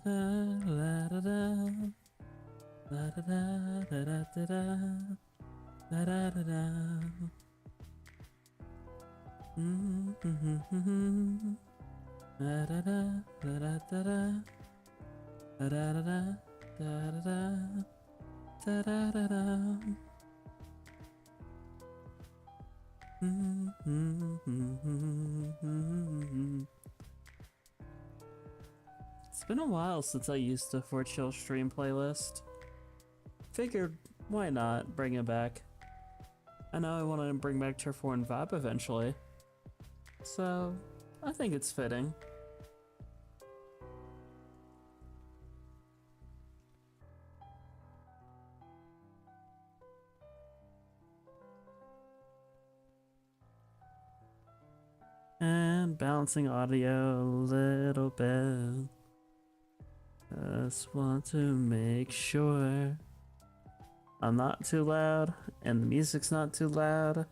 La da da, la da da da da da da da da da. Da da da da da da da da da da da da da da. It's been a while since I used the For Chill stream playlist. Figured, why not bring it back? I know I want to bring back Turf War and Vibe eventually, so I think it's fitting. And balancing audio a little bit. Just want to make sure I'm not too loud and the music's not too loud.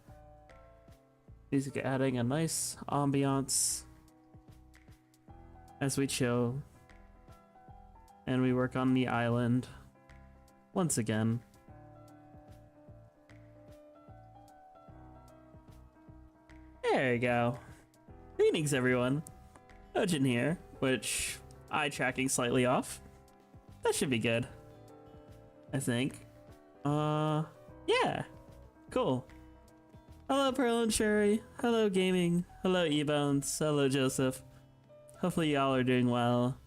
Music adding a nice ambiance as we chill and we work on the island once again. There you go. Greetings everyone. Jackogień here, which eye tracking slightly off. That should be good, I think. Yeah, cool. Hello Pearl and Sherry, hello Gaming, hello E-Bones, hello Joseph. Hopefully y'all are doing well.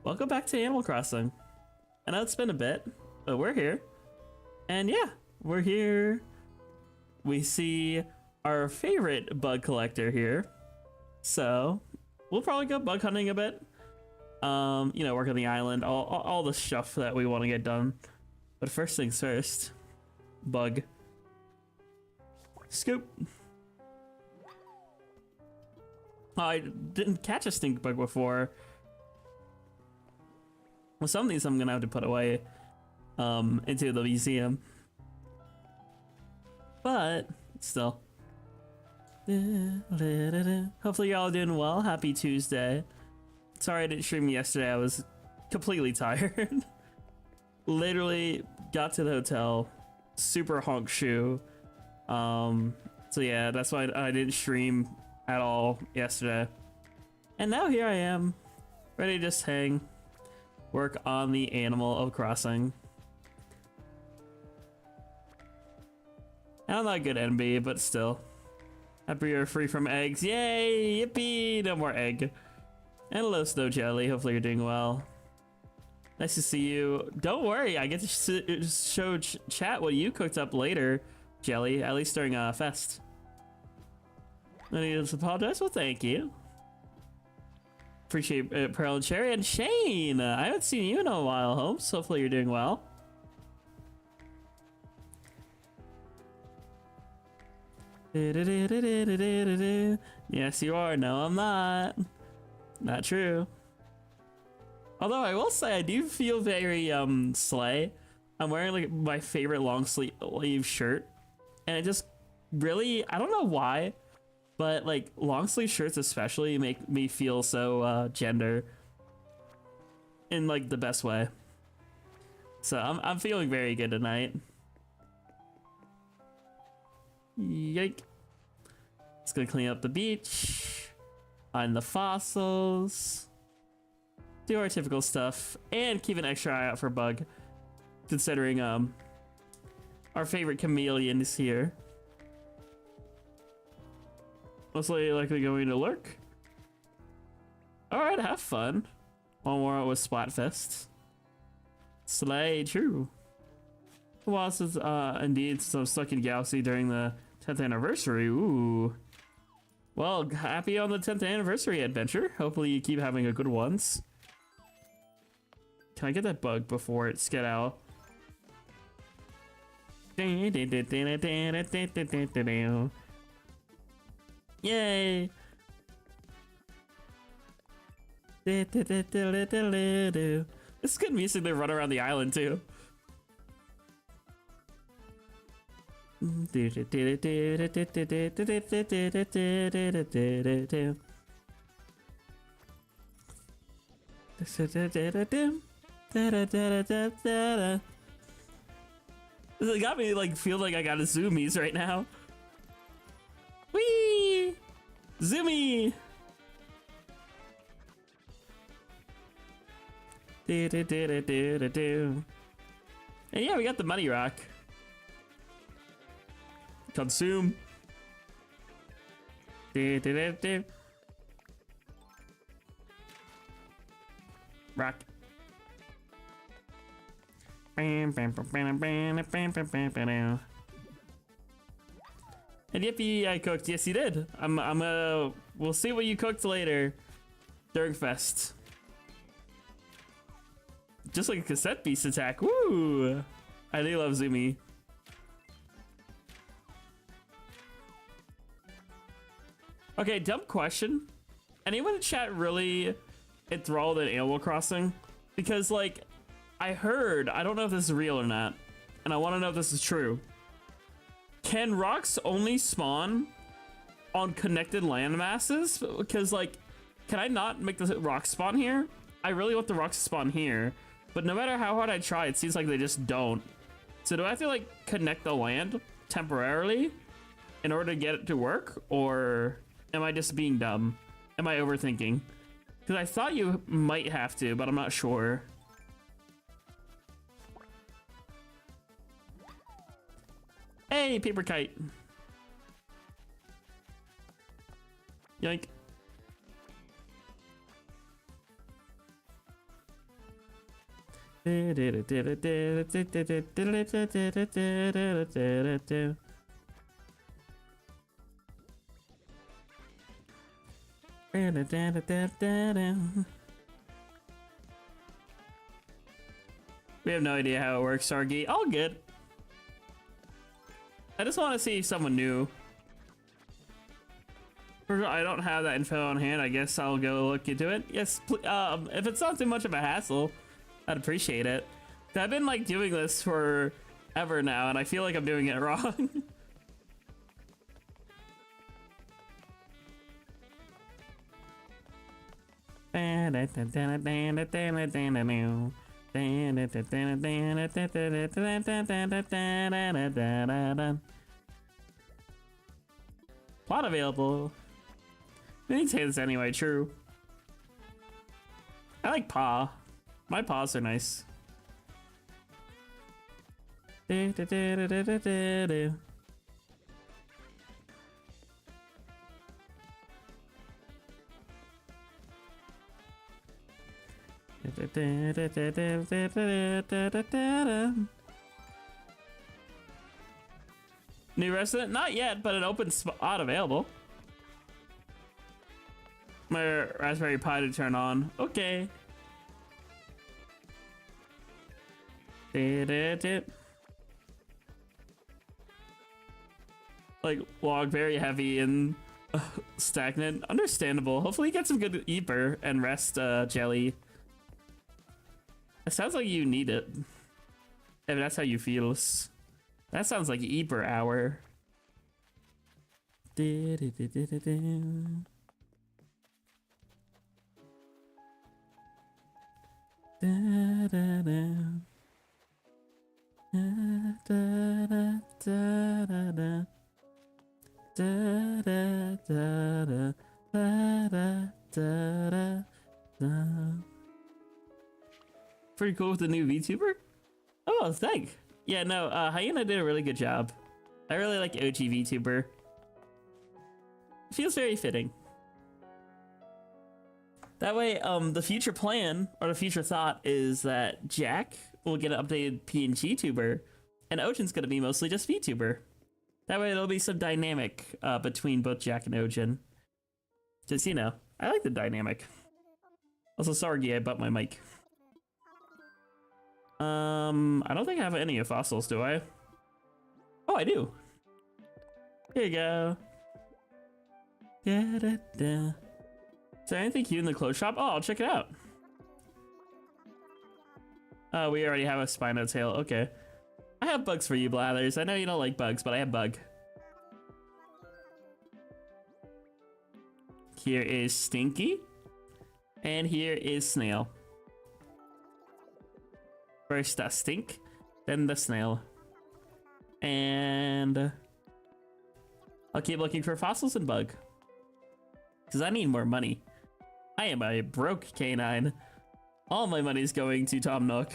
Welcome back to Animal Crossing. I know it's been a bit, but we're here. And yeah, we're here. We see our favorite bug collector here. So we'll probably go bug hunting a bit. You know, work on the island, all the stuff that we want to get done. But first things first, bug. Scoop. Oh, I didn't catch a stink bug before. Well, some of these I'm gonna have to put away into the museum. But still. Hopefully y'all doing well. Happy Tuesday. Sorry I didn't stream yesterday. I was completely tired. Literally got to the hotel, super honk shoe. So yeah, that's why I didn't stream at all yesterday. And now here I am, ready to just hang, work on the Animal Crossing. I'm not good NB, but still. Happy you're free from eggs. Yay! Yippee! No more egg. And hello, Snow Jelly. Hopefully you're doing well. Nice to see you. Don't worry, I get to show chat what you cooked up later, Jelly, at least during Fest. I need to apologize. Well, thank you. Appreciate it, Pearl and Cherry. And Shane! I haven't seen you in a while, Holmes. Hopefully you're doing well. Yes, you are. No, I'm not. Not true. Although I will say I do feel very slay. I'm wearing like my favorite long sleeve shirt, and it just really, I don't know why, but like long sleeve shirts especially make me feel so gender in like the best way. So I'm feeling very good tonight. Yike. It's gonna clean up the beach, find the fossils, do our typical stuff, and keep an extra eye out for bug, considering our favorite chameleon is here. Most likely going to lurk. Alright, have fun. One more with Splatfest. Slay, true. Well, since indeed, so I'm stuck in Galaxy during the 10th anniversary. Ooh. Well, happy on the 10th anniversary adventure. Hopefully you keep having a good ones. Can I get that bug before it skid out? Yay! This is good music to run around the island too. It got me like feel like I got a zoomies right now. Whee! Zoomy! And yeah, we got the money rock. Consume. Rock. And yippee, I cooked. Yes, you did. We'll see what you cooked later. Durgfest. Just like a cassette piece attack. Woo! I do love Zoomy. Okay, dumb question. Anyone in chat really enthralled in Animal Crossing? Because, like, I heard, I don't know if this is real or not, and I want to know if this is true. Can rocks only spawn on connected land masses? Because, like, can I not make the rock spawn here? I really want the rocks to spawn here, but no matter how hard I try, it seems like they just don't. So do I have to, like, connect the land temporarily in order to get it to work? Or am I just being dumb? Am I overthinking? Because I thought you might have to, but I'm not sure. Hey, paper kite. Yoink. We have no idea how it works, Sargi. All good. I just want to see someone new. I don't have that info on hand. I guess I'll go look into it. Yes, if it's not too much of a hassle, I'd appreciate it. I've been like doing this for ever now, and I feel like I'm doing it wrong. Plot available. We need to say this anyway, true. I like paw. My paws are nice. New resident? Not yet, but an open spot available. My Raspberry Pi to turn on. Okay. Like, log very heavy and stagnant. Understandable. Hopefully you get some good Eeper and rest jelly. It sounds like you need it. If that's how you feel. That sounds like Eeper hour. Pretty cool with the new VTuber? Oh, thanks. Yeah, no, Hyena did a really good job. I really like OG VTuber. Feels very fitting. That way, the future plan, or the future thought, is that Jack will get an updated PNG tuber, and Ojan's gonna be mostly just VTuber. That way there'll be some dynamic between both Jack and Ojan. Just, you know, I like the dynamic. Also, sorry, I bumped my mic. I don't think I have any fossils, do I? Oh, I do. Here you go. Da-da-da. Is there anything cute in the clothes shop? Oh, I'll check it out. Oh, we already have a Spino tail. Okay. I have bugs for you, Blathers. I know you don't like bugs, but I have bug. Here is Stinky. And here is Snail. First stink, then the snail. And I'll keep looking for fossils and bug. Because I need more money. I am a broke canine. All my money's going to Tom Nook.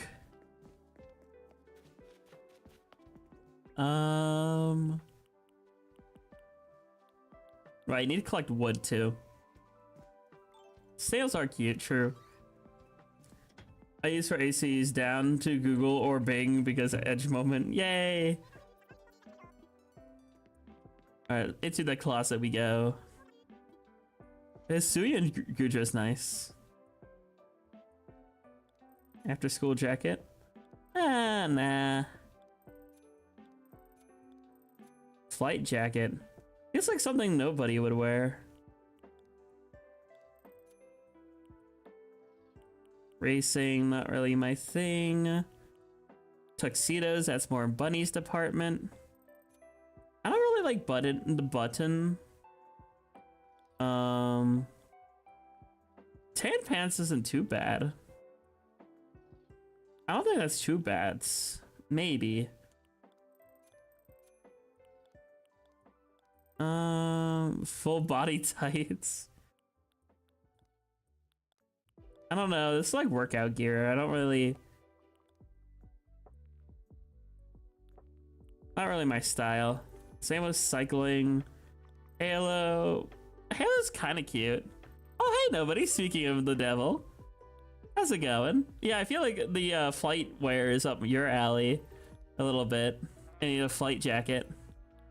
Right, I need to collect wood too. Snails are cute, true. I use for ACs down to Google or Bing because of Edge moment. Yay! Alright, into the closet we go. This Suyan Gujo's nice. After school jacket? Ah, nah. Flight jacket. It's like something nobody would wear. Racing, not really my thing. Tuxedos, that's more Bunny's department. I don't really like the button. Tan pants isn't too bad. I don't think that's too bad. Maybe. Full body tights. I don't know, this is like workout gear. I don't really... Not really my style. Same with cycling. Halo. Halo's kind of cute. Oh, hey, nobody. Speaking of the devil. How's it going? Yeah, I feel like the flight wear is up your alley a little bit. I need a flight jacket.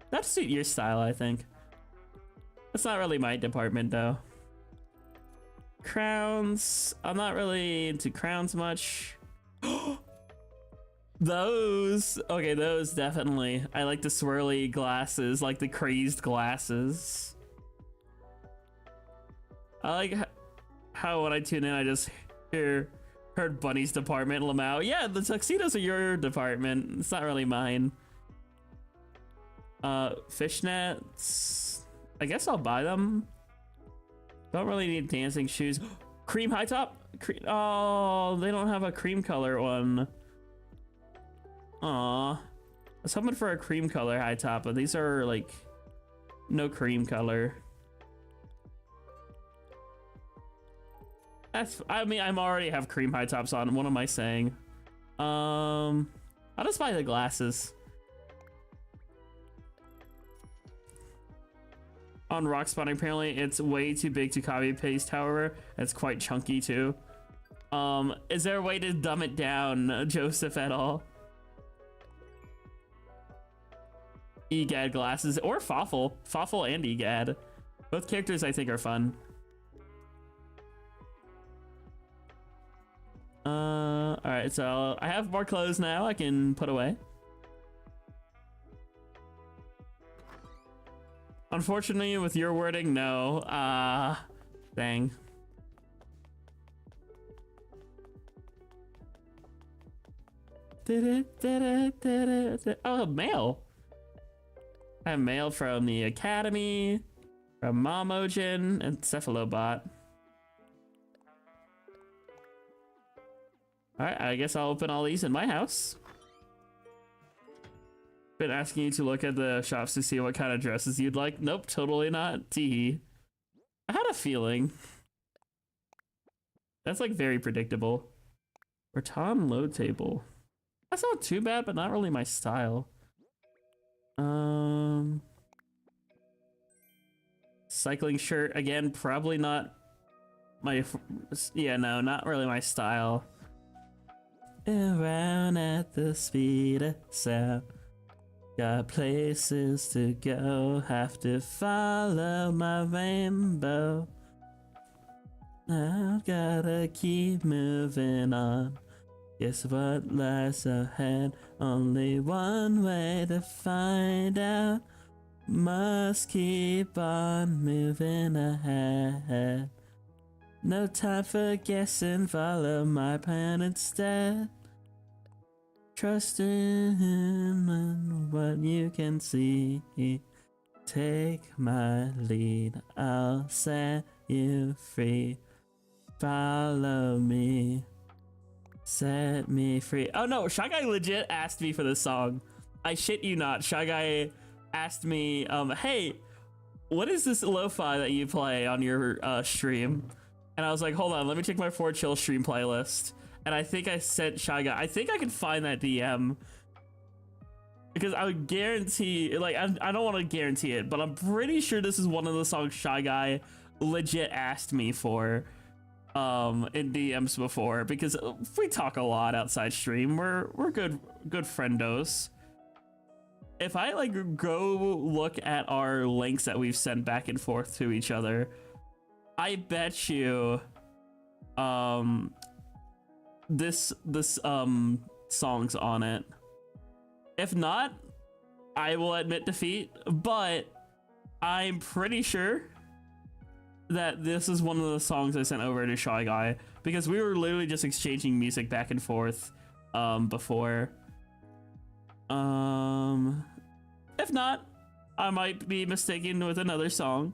That'd suit your style, I think. That's not really my department, though. Crowns. I'm not really into crowns much. Those. Okay, those definitely. I like the swirly glasses, like the crazed glasses. I like how when I tune in, I just heard Bunny's department, Lamau. Yeah, the tuxedos are your department. It's not really mine. Fishnets. I guess I'll buy them. Don't really need dancing shoes. Cream high top? Oh, they don't have a cream color one. Aw. I was hoping for a cream color high top, but these are like no cream color. I mean, I'm already have cream high tops on. What am I saying? I'll just buy the glasses. On rock spawning, apparently it's way too big to copy paste, however. It's quite chunky too. Is there a way to dumb it down, Joseph, at all? Egad glasses, or Fawful. Fawful and Egad. Both characters I think are fun. Alright, so I have more clothes now I can put away. Unfortunately, with your wording, no. Dang. Oh, mail. I have mail from the Academy, from Momojin, and Cephalobot. Alright, I guess I'll open all these in my house. Been asking you to look at the shops to see what kind of dresses you'd like. Nope, totally not. Teehee. I had a feeling. That's like very predictable. Rattan load table. That's not too bad, but not really my style. Cycling shirt, again, probably not my... Yeah, no, not really my style. Around at the speed of sound. Got places to go, have to follow my rainbow. I've gotta keep moving on. Guess what lies ahead? Only one way to find out. Must keep on moving ahead. No time for guessing, follow my plan instead. Trust in what you can see. Take my lead, I'll set you free. Follow me. Set me free. Oh no, Shy Guy legit asked me for this song. I shit you not. Shy Guy asked me, hey, what is this lo-fi that you play on your stream? And I was like, hold on, let me check my 4Chill stream playlist. And I think I sent Shy Guy. I think I can find that DM. Because I would guarantee, like, I don't want to guarantee it, but I'm pretty sure this is one of the songs Shy Guy legit asked me for in DMs before, because we talk a lot outside stream. We're good friendos. If I like go look at our links that we've sent back and forth to each other, I bet you this song's on it. If not, I will admit defeat, but I'm pretty sure that this is one of the songs I sent over to Shy Guy, because we were literally just exchanging music back and forth before. If not, I might be mistaken with another song.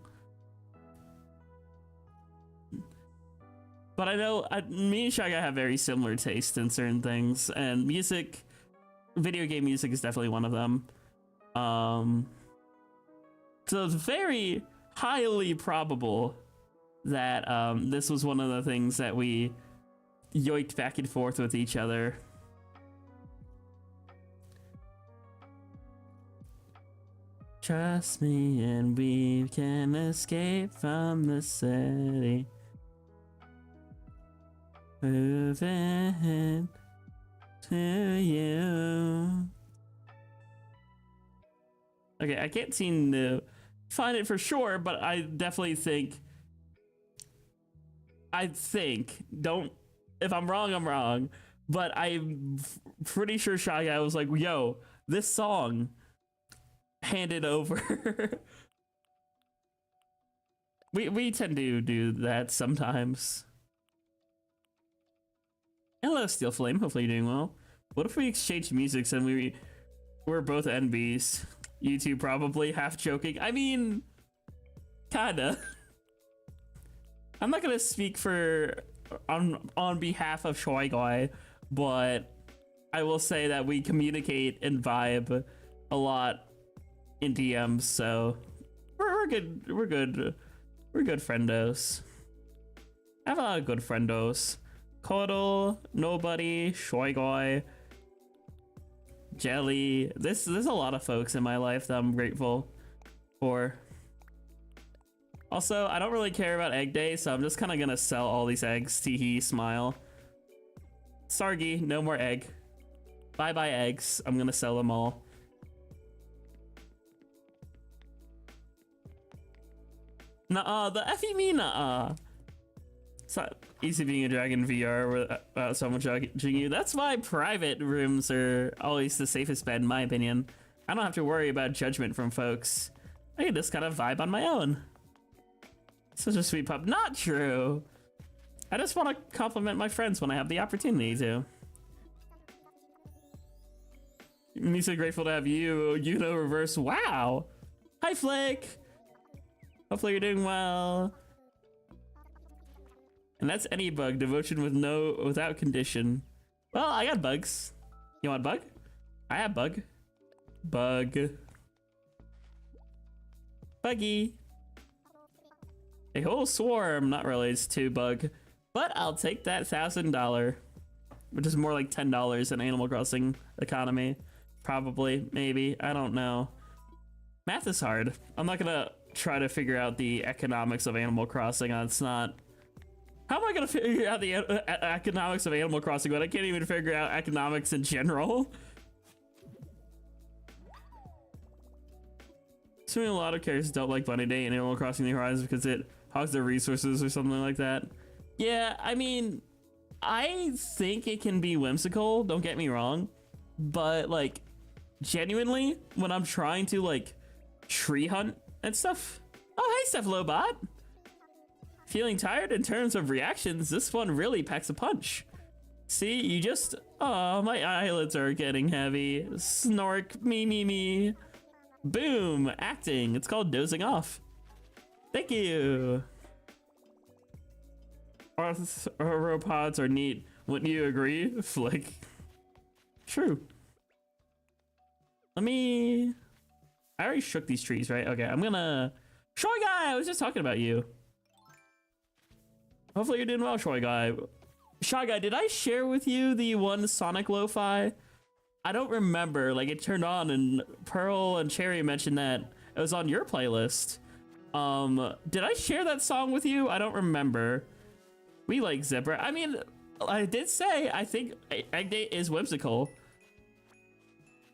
But I know me and Shy Guy have very similar taste in certain things, and music, video game music is definitely one of them. So it's very highly probable that this was one of the things that we yoinked back and forth with each other. Trust me and we can escape from the city. Moving to you. Okay, I can't seem to find it for sure, but I definitely think, don't, if I'm wrong, I'm wrong, but I'm pretty sure Shy Guy was like, yo, this song, hand it over. we tend to do that sometimes. Hello, Steel Flame, hopefully you're doing well. What if we exchange music and we're both NBs? You two probably, half joking. I mean, kinda. I'm not gonna speak for on behalf of Shy Guy, but I will say that we communicate and vibe a lot in DMs, so we're good friendos. I have a lot of good friendos. Cuddle, Nobody, Shy Guy, Jelly. There's a lot of folks in my life that I'm grateful for. Also, I don't really care about Egg Day, so I'm just kind of gonna sell all these eggs. Teehee, smile. Sargi, no more egg. Bye bye eggs. I'm gonna sell them all. Nuh-uh, the F you mean nuh-uh. It's not easy being a dragon VR without someone judging you. That's why private rooms are always the safest bet, in my opinion. I don't have to worry about judgment from folks. I can just kind of vibe on my own. Such a sweet pup. Not true. I just want to compliment my friends when I have the opportunity to. Me so grateful to have you, Uno Reverse. Wow. Hi, Flick. Hopefully you're doing well. And that's any bug. Devotion without condition. Well, I got bugs. You want bug? I have bug. Bug. Buggy. A whole swarm. Not really, it's 2 bug. But I'll take that $1,000. Which is more like $10 in Animal Crossing economy. Probably, maybe, I don't know. Math is hard. I'm not gonna try to figure out the economics of Animal Crossing. It's not. How am I gonna figure out the economics of Animal Crossing when I can't even figure out economics in general? Assuming a lot of characters don't like Bunny Day and Animal Crossing New Horizons because it hogs their resources or something like that. Yeah, I mean, I think it can be whimsical, don't get me wrong, but like, genuinely, when I'm trying to like tree hunt and stuff. Oh, hey, Cephalobot. Feeling tired in terms of reactions, this one really packs a punch. See, you just, oh, my eyelids are getting heavy. Snork, me. Boom, acting. It's called dozing off. Thank you. Arthropods are neat. Wouldn't you agree? Flick. True. Let me... I already shook these trees, right? Okay, I'm gonna... Shoy Guy! I was just talking about you. Hopefully you're doing well, Shoy Guy. Shy Guy, did I share with you the one Sonic Lo-Fi? I don't remember. Like, it turned on and Pearl and Cherry mentioned that it was on your playlist. Did I share that song with you? I don't remember. We like Zipper. I mean, I did say I think Egg Date is whimsical.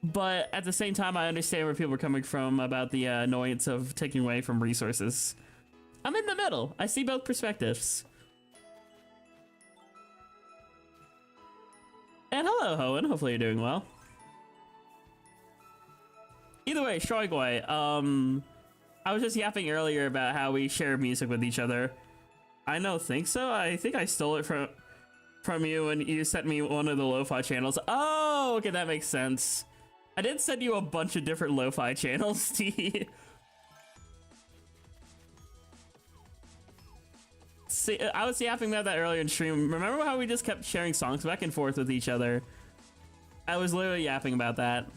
But at the same time, I understand where people are coming from about the annoyance of taking away from resources. I'm in the middle. I see both perspectives. And hello, Hoenn. Hopefully you're doing well. Either way, Shoigoi, I was just yapping earlier about how we share music with each other. I don't think so. I think I stole it from you when you sent me one of the lo-fi channels. Oh, okay, that makes sense. I did send you a bunch of different lo-fi channels, T. See, I was yapping about that earlier in stream. Remember how we just kept sharing songs back and forth with each other? I was literally yapping about that.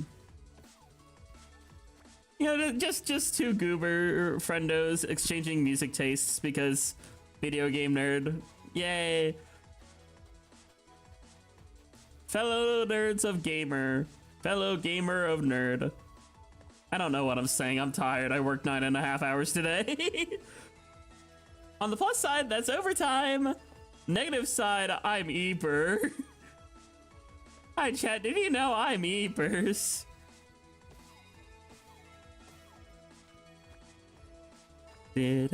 You know, just two goober friendos exchanging music tastes because video game nerd. Yay. Fellow nerds of gamer. Fellow gamer of nerd. I don't know what I'm saying. I'm tired. I worked 9.5 hours today. On the plus side, that's overtime. Negative side, I'm Eeper. Hi chat, did you know I'm Eepers? I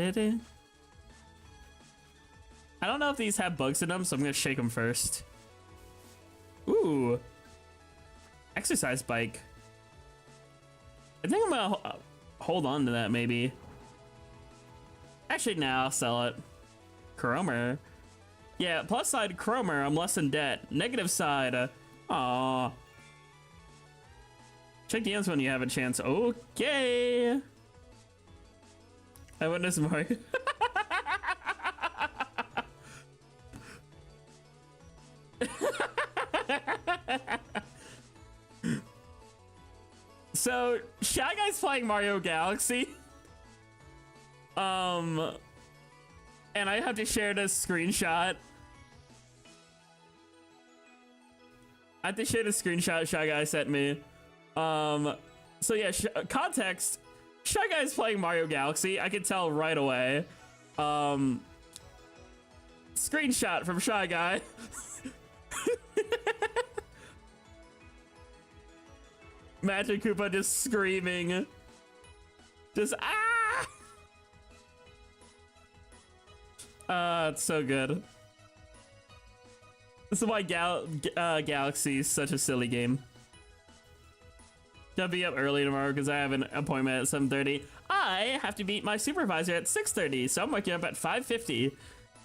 don't know if these have bugs in them, so I'm gonna shake them first. Ooh. Exercise bike. I think I'm gonna hold on to that maybe. Actually, now I'll sell it. Chromer. Yeah, plus side, Chromer, I'm less in debt. Negative side, aw. Check DMs when you have a chance. Okay. I witnessed more. So, Shy Guy's playing Mario Galaxy. And I have to share this screenshot. I have to share the screenshot Shy Guy sent me. So yeah, context. Shy Guy's playing Mario Galaxy. I can tell right away. Screenshot from Shy Guy. Magic Koopa just screaming. Just it's so good. This is why Galaxy is such a silly game. Gotta be up early tomorrow because I have an appointment at 7:30. I have to meet my supervisor at 6:30, so I'm waking up at 5:50.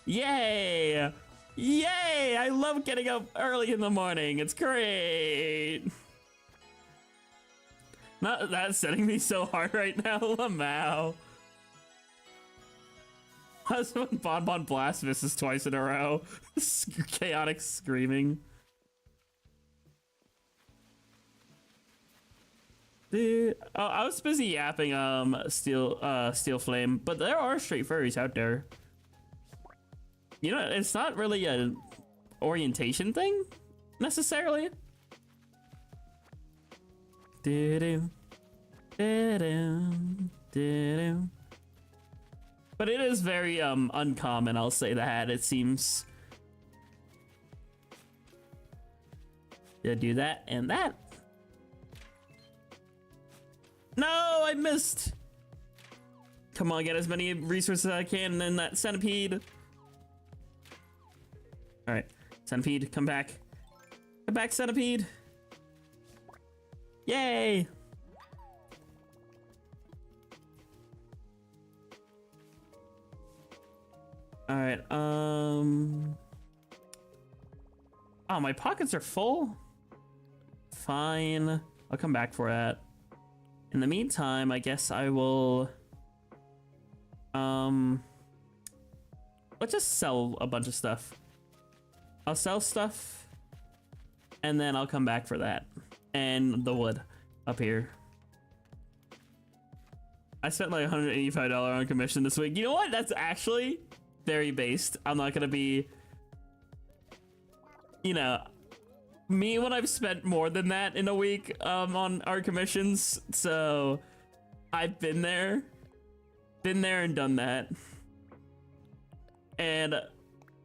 Yay! Yay! I love getting up early in the morning. It's great. Not that setting me so hard right now, Lamau. Husband Bonbon Blast misses twice in a row. Chaotic screaming. Dude, oh, I was busy yapping Steel Flame, but there are straight furries out there. You know, it's not really a orientation thing necessarily. But it is very uncommon, I'll say that. It seems. Yeah, do that and that. No, I missed. Come on, get as many resources as I can in that centipede. All right, centipede, come back. Come back, centipede. Yay. All right, oh, my pockets are full. Fine, I'll come back for that. In the meantime, I guess I will, let's just sell a bunch of stuff. I'll sell stuff, and then I'll come back for that. And the wood up here. I spent like $185 on commission this week. You know what? That's actually very based. I'm not gonna be, you know, me when I've spent more than that in a week on art commissions. So I've been there and done that. And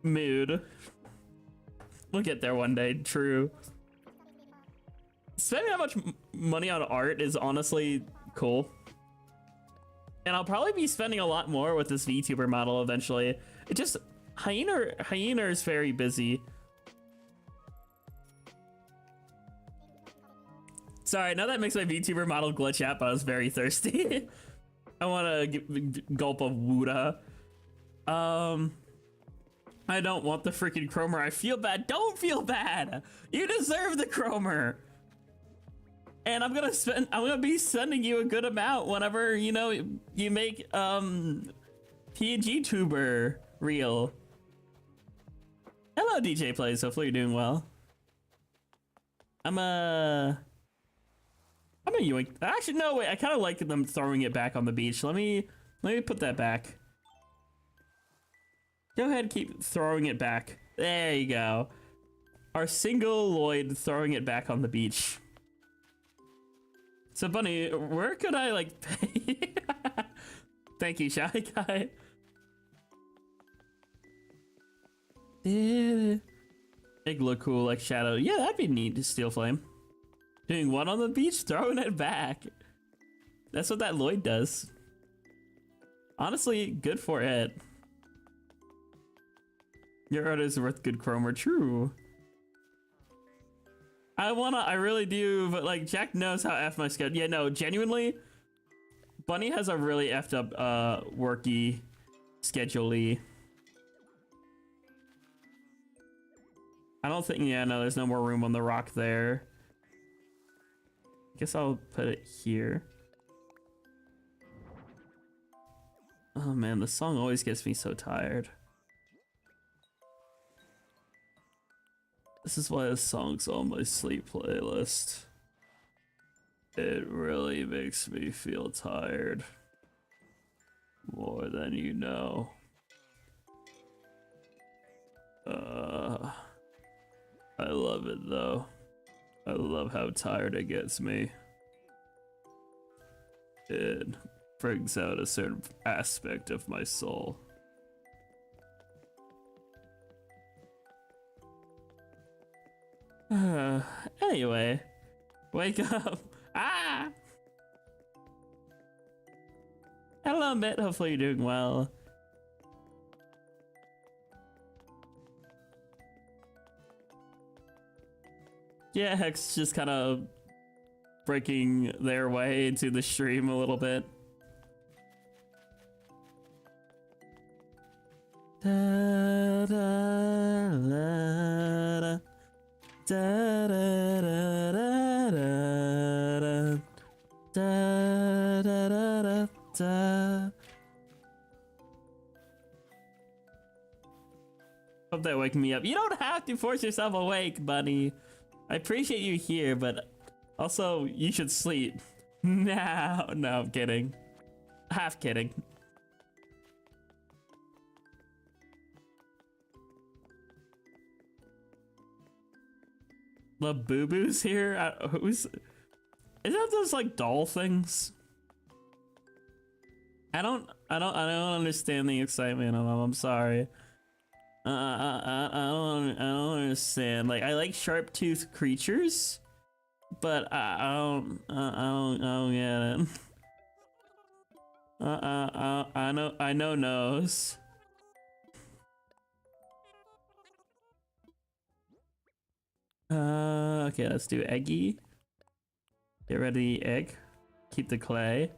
mood. We'll get there one day, true. Spending that much money on art is honestly cool. And I'll probably be spending a lot more with this VTuber model eventually. It just, Hyena is very busy. Sorry, now that makes my VTuber model glitch out, but I was very thirsty. I want a gulp of Wuda. I don't want the freaking Chromer. I feel bad. Don't feel bad. You deserve the Chromer. And I'm gonna be sending you a good amount whenever, you know, you make PNG tuber real. Hello, DJ Plays. Hopefully you're doing well. I'm a yoink. Actually, no, wait. I kind of like them throwing it back on the beach. Let me put that back. Go ahead and keep throwing it back. There you go. Our single Lloyd throwing it back on the beach. So Bunny, where could I like pay? Thank you, Shy Guy. It look cool like Shadow. Yeah, that'd be neat to Steel Flame. Doing what on the beach? Throwing it back. That's what that Lloyd does. Honestly, good for it. Your art is worth good Chromer, true. I really do, but like Jack knows how F my schedule. Yeah, no, genuinely, Bunny has a really effed up worky schedule-y. I don't think, yeah, no, there's no more room on the rock there. Guess I'll put it here. Oh man, the song always gets me so tired. This is why this song's on my sleep playlist. It really makes me feel tired. More than you know. I love it though. I love how tired it gets me. It brings out a certain aspect of my soul. Anyway, wake up. Ah! Hello, Mitt. Hopefully you're doing well. Yeah, Hex just kind of breaking their way into the stream a little bit. Da, da, da, da. Da, da, da, da, da, da, da, da, da, da. Hope that waking me up. You don't have to force yourself awake, buddy. I appreciate you here, but also you should sleep. No, I'm kidding. Half kidding. The boo-boos here? Is that those like doll things? I don't understand the excitement of them. I'm sorry. I don't understand. Like, I like sharp tooth creatures, but I don't get it. I know nose. Okay, let's do eggy. Get rid of the egg. Keep the clay.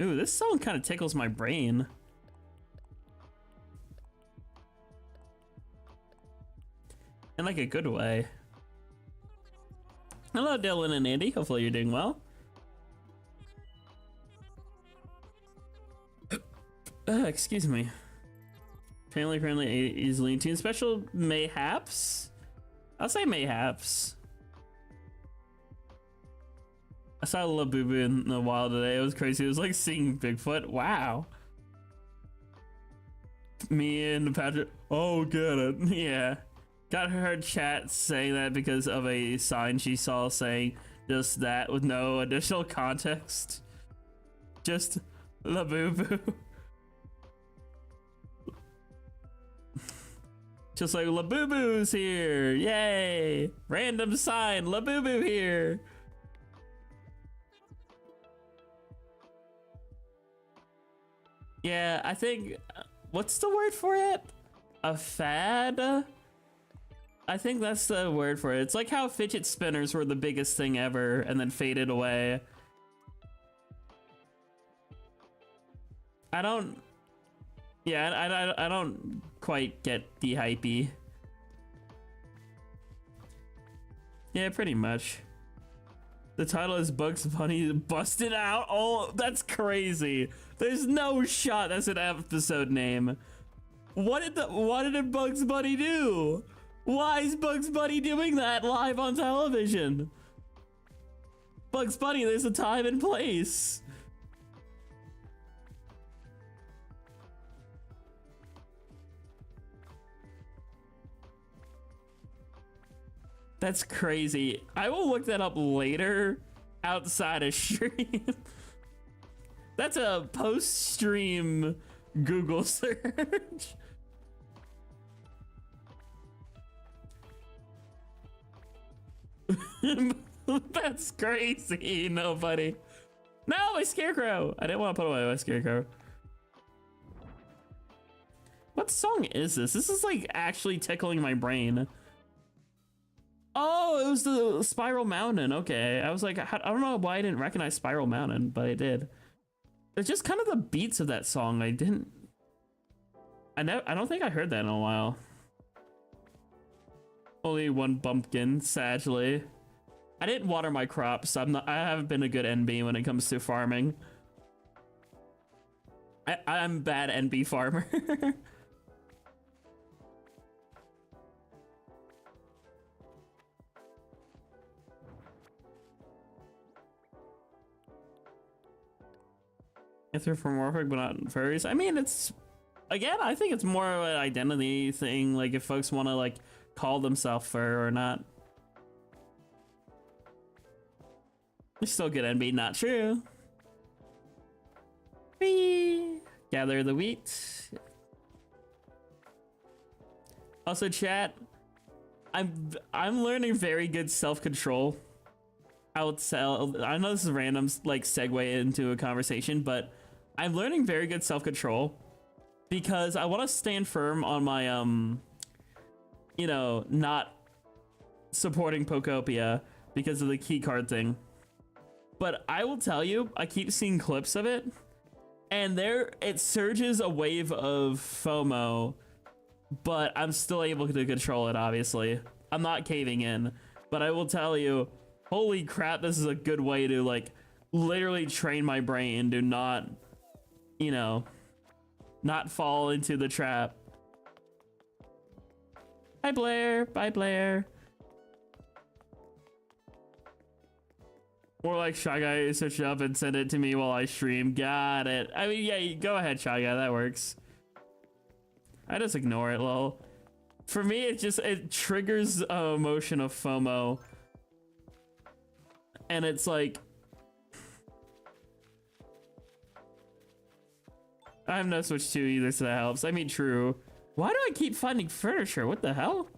Ooh, this song kind of tickles my brain. In like a good way. Hello, Dylan and Andy. Hopefully you're doing well. Excuse me. Family friendly, easily tuned. Special mayhaps? I'll say mayhaps. I saw Labubu in the wild today. It was crazy. It was like seeing Bigfoot. Wow. Me and Patrick. Oh, get it. Yeah. Got her chat saying that because of a sign she saw saying just that with no additional context. Just Labubu. Just like Labubu's here. Yay. Random sign. Labubu here. Yeah, I think, what's the word for it? A fad? I think that's the word for it. It's like how fidget spinners were the biggest thing ever and then faded away. I don't quite get the hypey. Yeah, pretty much. The title is Bugs Bunny Busted Out. Oh, that's crazy. There's no shot that's an episode name. What did Bugs Bunny do? Why is Bugs Bunny doing that live on television? Bugs Bunny, there's a time and place. That's crazy. I will look that up later outside of stream. That's a post-stream Google search. That's crazy. Nobody. No, my scarecrow. I didn't want to put away my scarecrow. What song is this? This is like actually tickling my brain. Oh, it was the Spiral Mountain. Okay, I was like, I don't know why I didn't recognize Spiral Mountain, but I did. It's just kind of the beats of that song. I don't think I heard that in a while. Only one bumpkin, sadly. I didn't water my crops. I haven't been a good NB when it comes to farming. I'm bad NB farmer. Anthropomorphic, but not furries. I mean, it's, again, I think it's more of an identity thing. Like if folks want to like call themselves fur or not. We still get NB, not true. Whee! Gather the wheat. Also, chat, I'm learning very good self-control. I know this is a random like segue into a conversation, but I'm learning very good self-control because I want to stand firm on my you know, not supporting Pokopia because of the key card thing. But I will tell you, I keep seeing clips of it, and it surges a wave of FOMO, but I'm still able to control it, obviously. I'm not caving in, but I will tell you, holy crap, this is a good way to like literally train my brain to not, you know, not fall into the trap. Bye, Blair. Bye, Blair. Or like Shy Guy search it up and send it to me while I stream. Got it. I mean, yeah, go ahead, Shy Guy. That works. I just ignore it, lol. For me, it triggers an emotion of FOMO. And it's like, I have no Switch 2 either, so that helps. I mean, true. Why do I keep finding furniture? What the hell?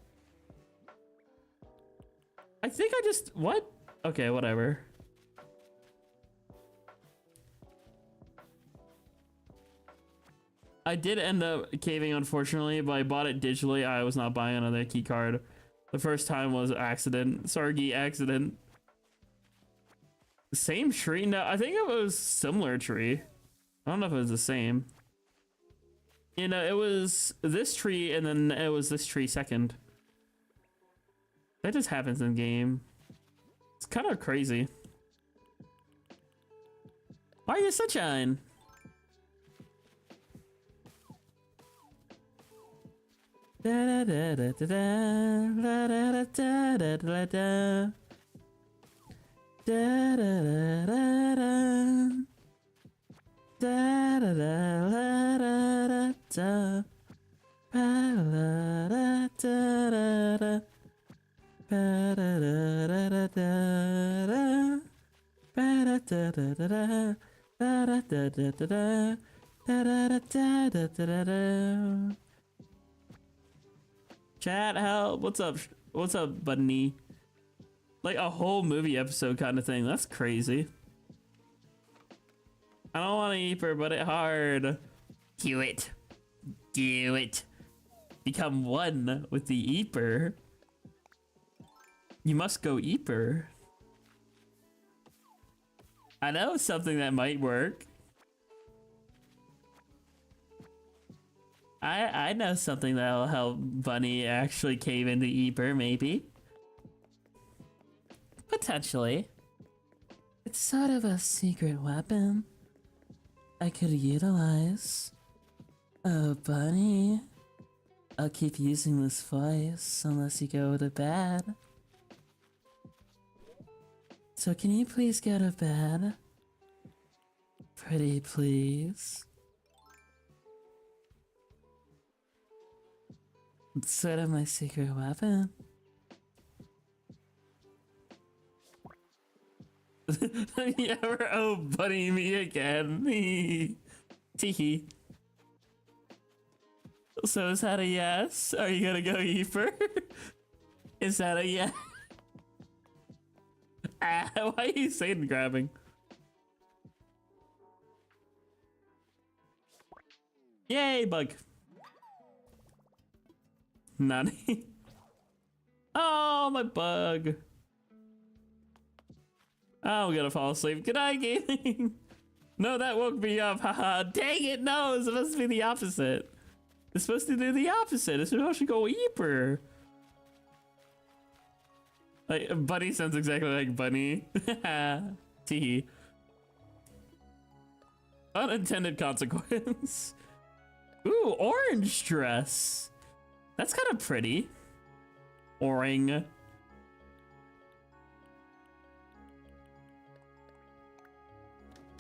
I think I just, what? Okay, whatever. I did end up caving, unfortunately, but I bought it digitally. I was not buying another key card. The first time was an accident. Sargi accident. Same tree? No, I think it was similar tree. I don't know if it was the same. You know, it was this tree and then it was this tree second. That just happens in game. It's kind of crazy. Why are you sunshine? Da da da da da da da da da da. Da da da da da. Da da da da da da. Ba da da da da da. Ba da da da da da. Ba da da da da da. Ba da da da da da. Da da da da da da da. Chat, help! What's up? What's up, Bunny? Like a whole movie episode kind of thing. That's crazy. I don't want to eat her, but it's hard. Do it. Do it. Become one with the Eeper. You must go Eeper. I know something that might work. I know something that'll help Bunny actually cave into Eeper, maybe. Potentially. It's sort of a secret weapon I could utilize. Oh, Bunny. I'll keep using this voice unless you go to bed. So can you please go to bed? Pretty please. It's sort of my secret weapon. Yeah, oh, Bunny, me again. Teehee. So is that a yes? Are you gonna go Eeper? Is that a yes? Ah, why are you saying grabbing? Yay, bug. Nani? Oh, my bug. Oh, I'm gonna fall asleep. Good night, gaming. No, that woke me up. Haha. Dang it, no, it's supposed to be the opposite. It's supposed to do the opposite. It's supposed to go Eeper. Like, Bunny sounds exactly like Bunny. Teehee. Unintended consequence. Ooh, orange dress. That's kind of pretty. Oring.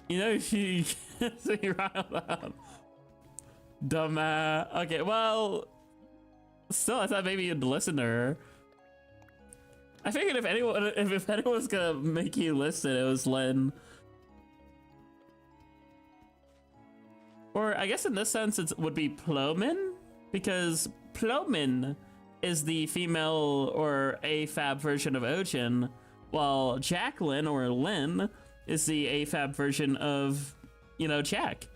You know, she say right out. Dumbass. Okay, well, still, I thought maybe you'd listen to her. I figured if anyone was gonna make you listen, it was Lynn. Or I guess in this sense, it would be Plomin, because Plomin is the female or AFAB version of Ochin, while Jacqueline or Lynn is the AFAB version of, you know, Jack.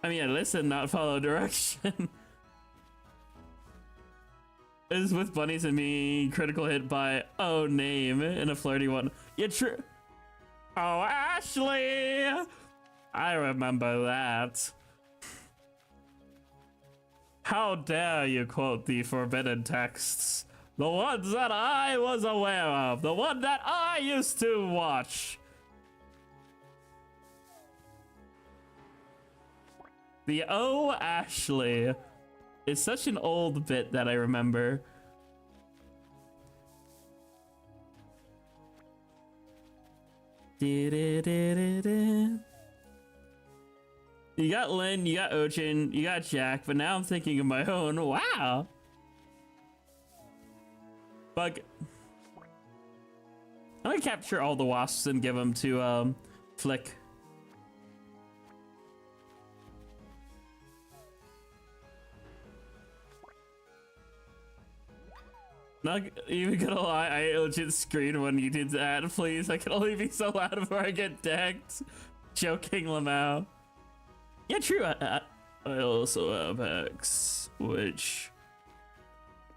I mean, listen, not follow direction. Is with bunnies and me critical hit by oh name in a flirty one. Yeah, true. Oh, Ashley! I remember that. How dare you quote the forbidden texts? The ones that I was aware of. The one that I used to watch. The oh Ashley is such an old bit that I remember. You got Lynn, you got Ochin, you got Jack, but now I'm thinking of my own. Wow. Bug. I'm gonna capture all the wasps and give them to Flick. Not even gonna lie, I legit screamed when you did that. Please, I can only be so loud before I get decked. Joking, Lamau. Yeah, true. I also have X, which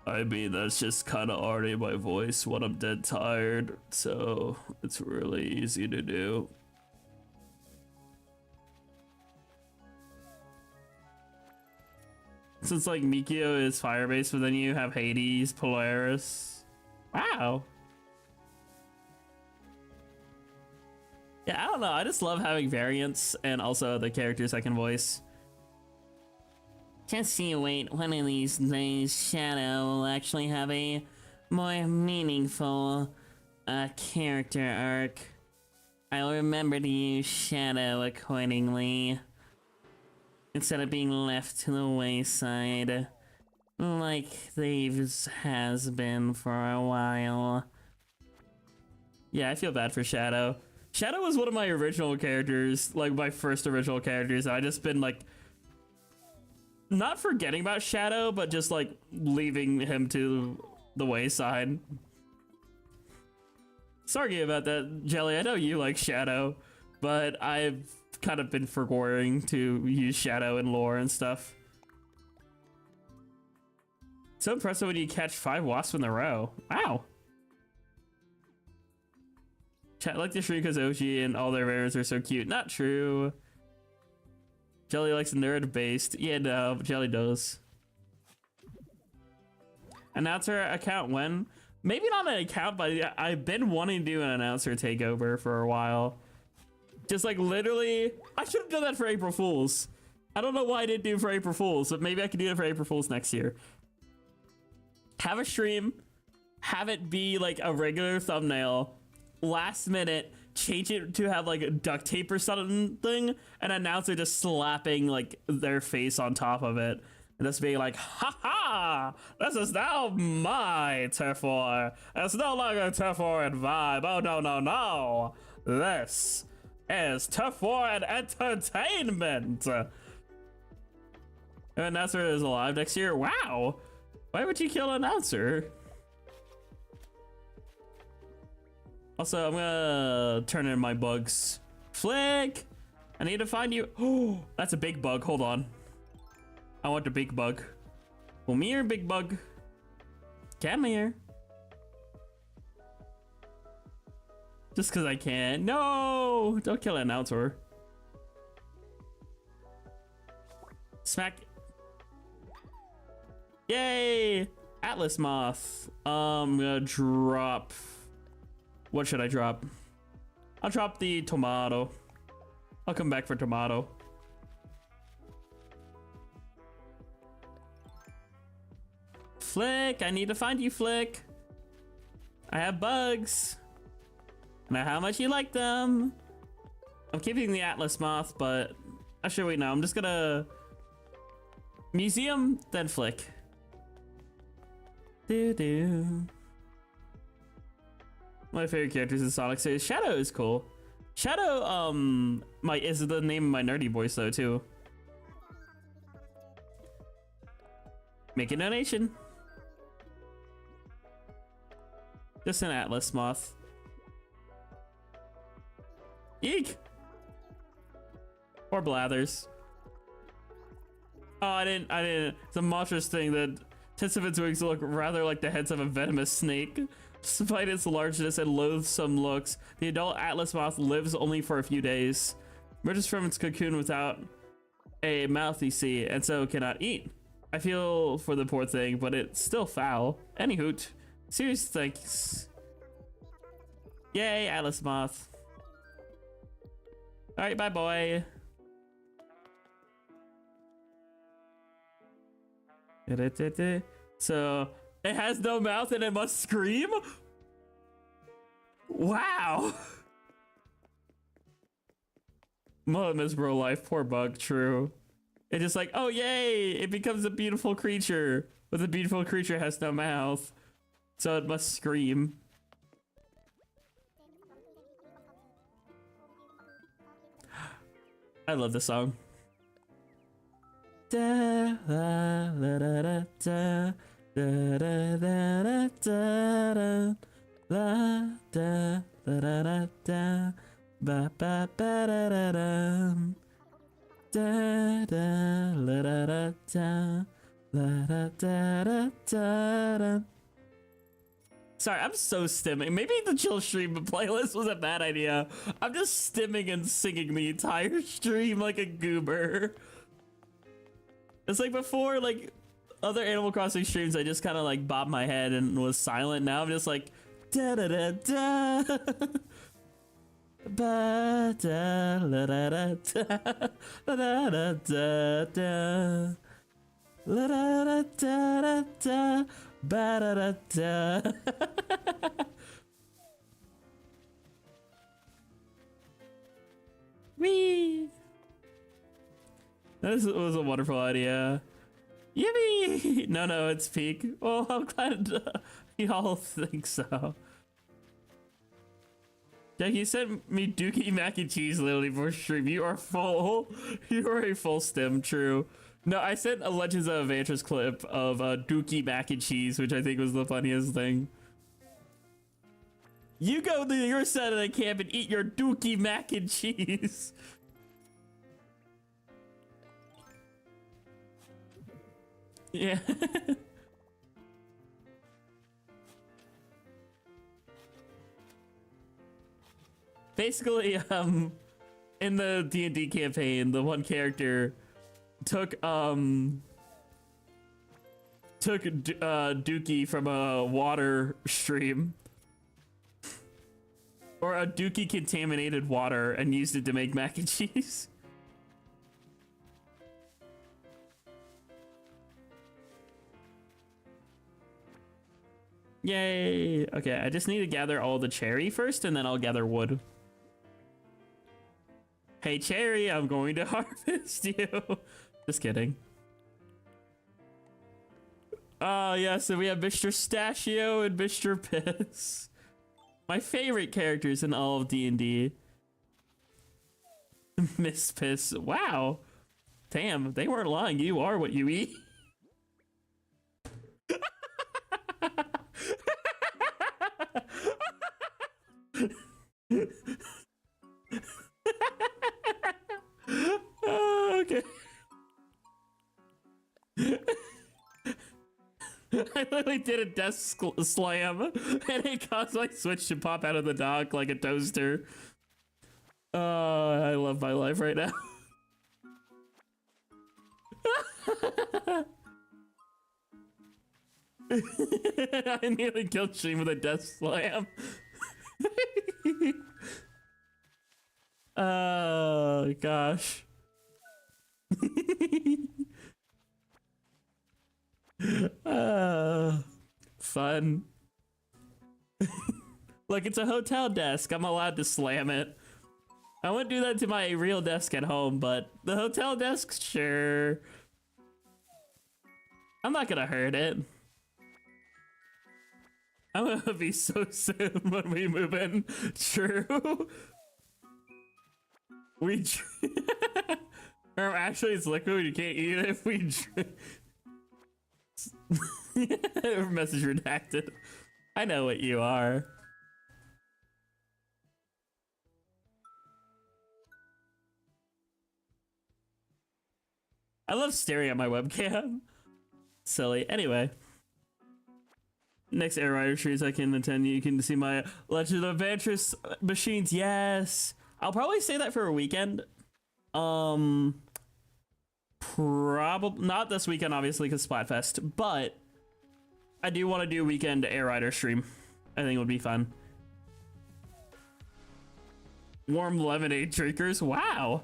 I mean that's just kind of already my voice when I'm dead tired, so it's really easy to do. Since like Mikio is fire based, but then you have Hades, Polaris. Wow. Yeah, I don't know. I just love having variants and also the characters I can voice. Just you wait, one of these days Shadow will actually have a more meaningful character arc. I'll remember to use Shadow accordingly, instead of being left to the wayside, like Thieves has been for a while. Yeah, I feel bad for Shadow. Shadow was one of my original characters, like my first original characters. I just been like, not forgetting about Shadow, but just like leaving him to the wayside. Sorry about that, Jelly. I know you like Shadow, but I've kind of been forgetting to use Shadow in lore and stuff. So impressive when you catch 5 wasps in a row. Wow. Chat like the Shriekas Oshi and all their rares are so cute. Not true. Jelly likes nerd based. Yeah, no, Jelly does. Announcer account when? Maybe not an account, but I've been wanting to do an announcer takeover for a while. Just like literally, I should have done that for April Fools. I don't know why I didn't do it for April Fools, but maybe I can do it for April Fools next year. Have a stream, have it be like a regular thumbnail, last minute, change it to have like a duct tape or something, and announcer just slapping like their face on top of it. And just being like, ha ha! This is now my turf war. It's no longer turf war and vibe. Oh no, no, no! This is turf war and entertainment! And announcer is alive next year? Wow! Why would you kill an announcer? Also, I'm gonna turn in my bugs. Flick! I need to find you. Oh, that's a big bug. Hold on. I want the big bug. Come here, big bug. Come here. Just because I can. No! Don't kill an announcer. Smack. Yay! Atlas Moth. I'm gonna drop. What should I drop? I'll drop the tomato. I'll come back for tomato. Flick, I need to find you, Flick. I have bugs. I know how much you like them. I'm keeping the Atlas Moth, but actually wait, no, I'm just gonna museum, then Flick. Do. My favorite characters in Sonic series. Shadow is cool. Shadow, is the name of my nerdy voice though too. Make a donation. Just an Atlas Moth. Eek! Or Blathers. Oh, I didn't. It's a monstrous thing that tips of its wings look rather like the heads of a venomous snake. Despite its largeness and loathsome looks, the adult Atlas Moth lives only for a few days. Emerges from its cocoon without a mouth, you see, and so cannot eat. I feel for the poor thing, but it's still foul. Any hoot. Serious thanks. Yay, Atlas Moth. Alright, bye boy. So, it has no mouth and it must scream? Wow! Miss bro life, poor bug, true. It's just like, oh yay! It becomes a beautiful creature. But the beautiful creature has no mouth. So it must scream. I love this song. Da, la, la, da, da, da. Da da da da da la da da da da ba ba ba da da da da la da da da la da da da da. Sorry, I'm so stimming. Maybe the chill stream playlist was a bad idea. I'm just stimming and singing the entire stream like a goober. It's like before, like other Animal Crossing streams, I just kind of like bobbed my head and was silent. Now I'm just like da da da da ba da la da da da da da da da. La da da da da da ba da da da. Wee. This was a wonderful idea. Yippee! No, it's peak. Well, I'm glad y'all think so. Jack, you sent me Dookie mac and cheese literally for stream. You are full. You are a full stem, true. No, I sent a Legends of Adventures clip of Dookie mac and cheese, which I think was the funniest thing. You go to your side of the camp and eat your Dookie mac and cheese. Yeah. Basically, in the D&D campaign, the one character took Dookie from a water stream or a Dookie contaminated water and used it to make mac and cheese. Yay! Okay, I just need to gather all the cherry first, and then I'll gather wood. Hey, cherry, I'm going to harvest you. Just kidding. Yeah, so we have Mr. Stachio and Mr. Piss. My favorite characters in all of D&D. Miss Piss. Wow. Damn, they weren't lying. You are what you eat. Okay. I literally did a desk slam and it caused my switch to pop out of the dock like a toaster. I love my life right now. I nearly killed Sheen with a death slam. Oh gosh. Fun. Look, it's a hotel desk. I'm allowed to slam it. I wouldn't do that to my real desk at home, but the hotel desk, sure. I'm not gonna hurt it. I'm gonna be so soon when we move in. True. Or actually, it's liquid. You can't eat it if we drink. Message redacted. I know what you are. I love staring at my webcam. Silly. Anyway. Next Air Rider series I can attend, you can see my Legend of Adventures machines. Yes. I'll probably say that for a weekend. Probably not this weekend, obviously, because Splatfest, but I do want to do a weekend Air Rider stream. I think it would be fun. Warm lemonade drinkers. Wow.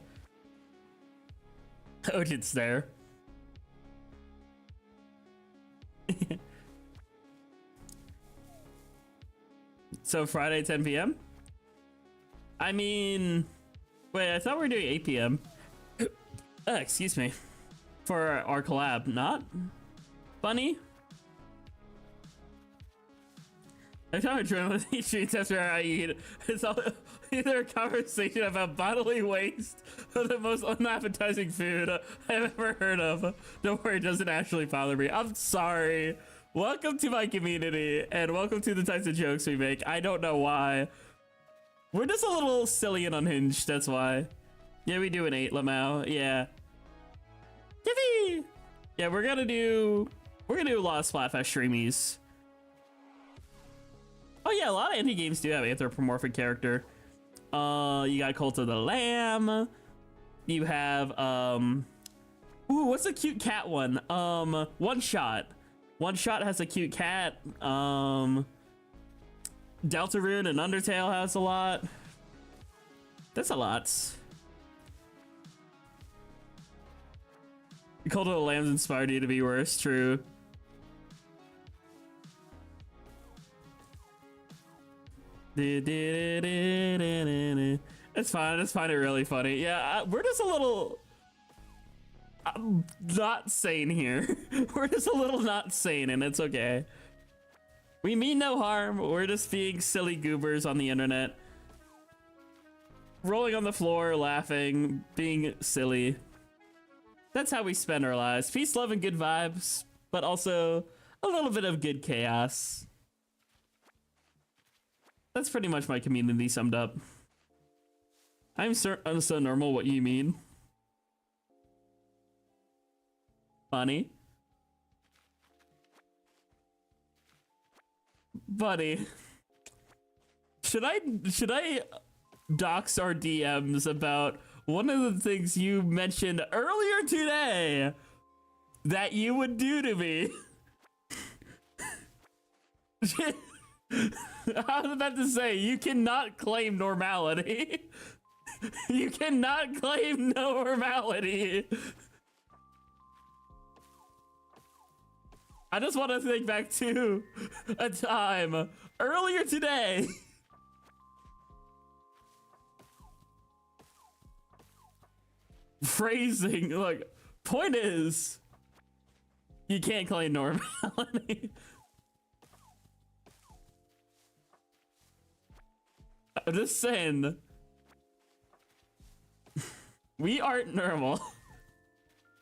Odin's there. So Friday 10 p.m. I mean, wait, I thought we were doing 8 p.m. Excuse me. For our collab, not funny. Every time I join with these streets after I eat, it's all either a conversation about bodily waste or the most unappetizing food I've ever heard of. Don't worry, it doesn't actually bother me. I'm sorry. Welcome to my community, and welcome to the types of jokes we make. I don't know why. We're just a little silly and unhinged, that's why. Yeah, we do an 8, Lamau. Yeah. Yippee! Yeah, we're gonna do a lot of Splatfest streamies. Oh yeah, a lot of indie games do have anthropomorphic character. You got Cult of the Lamb. You have ooh, what's a cute cat one? One Shot. One Shot has a cute cat. Deltarune and Undertale has a lot. That's a lot. Cult of the Lambs inspired you to be worse, true. It's fine, I just find it really funny. Yeah, we're just a little not sane here. We're just a little not sane, and it's okay. We mean no harm, we're just being silly goobers on the internet. Rolling on the floor, laughing, being silly. That's how we spend our lives. Peace, love, and good vibes, but also a little bit of good chaos. That's pretty much my community summed up. I'm so normal, what you mean? Funny. Buddy. Should I dox our DMs about one of the things you mentioned earlier today that you would do to me? I was about to say, you cannot claim normality. You cannot claim normality. I just want to think back to a time earlier today. Phrasing, look, point is, you can't claim normality. I'm just saying, we aren't normal.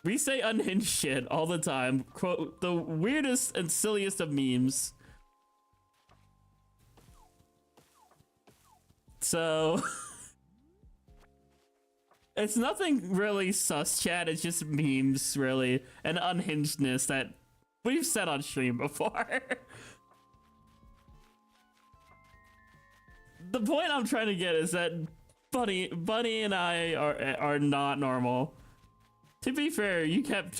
We say unhinged shit all the time. Quote, the weirdest and silliest of memes. So, it's nothing really sus, chat. It's just memes, really, and unhingedness that we've said on stream before. The point I'm trying to get is that Bunny and I are not normal. To be fair, you kept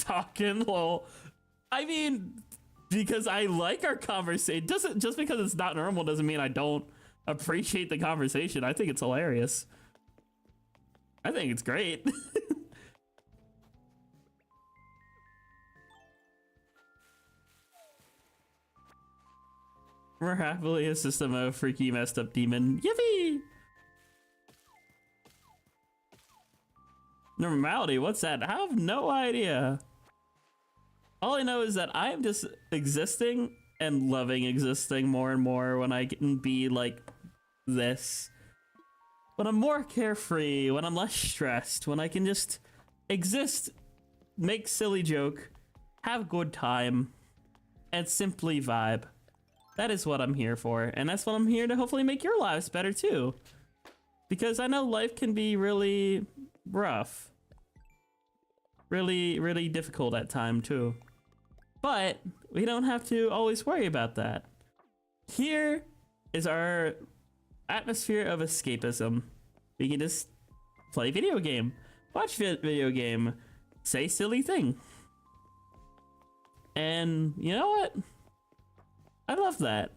talking. Well, I mean, because I like our conversation. Just because it's not normal doesn't mean I don't appreciate the conversation. I think it's hilarious. I think it's great. We're happily a system of freaky messed up demon. Yippee! Normality, what's that? I have no idea. All I know is that I'm just existing and loving existing more and more when I can be like this. When I'm more carefree, when I'm less stressed, when I can just exist, make silly joke, have good time, and simply vibe. That is what I'm here for, and that's what I'm here to hopefully make your lives better too. Because I know life can be really rough. Really, really difficult at times too. But we don't have to always worry about that. Here is our atmosphere of escapism. We can just play video game, watch video game, say silly thing. And you know what? I love that.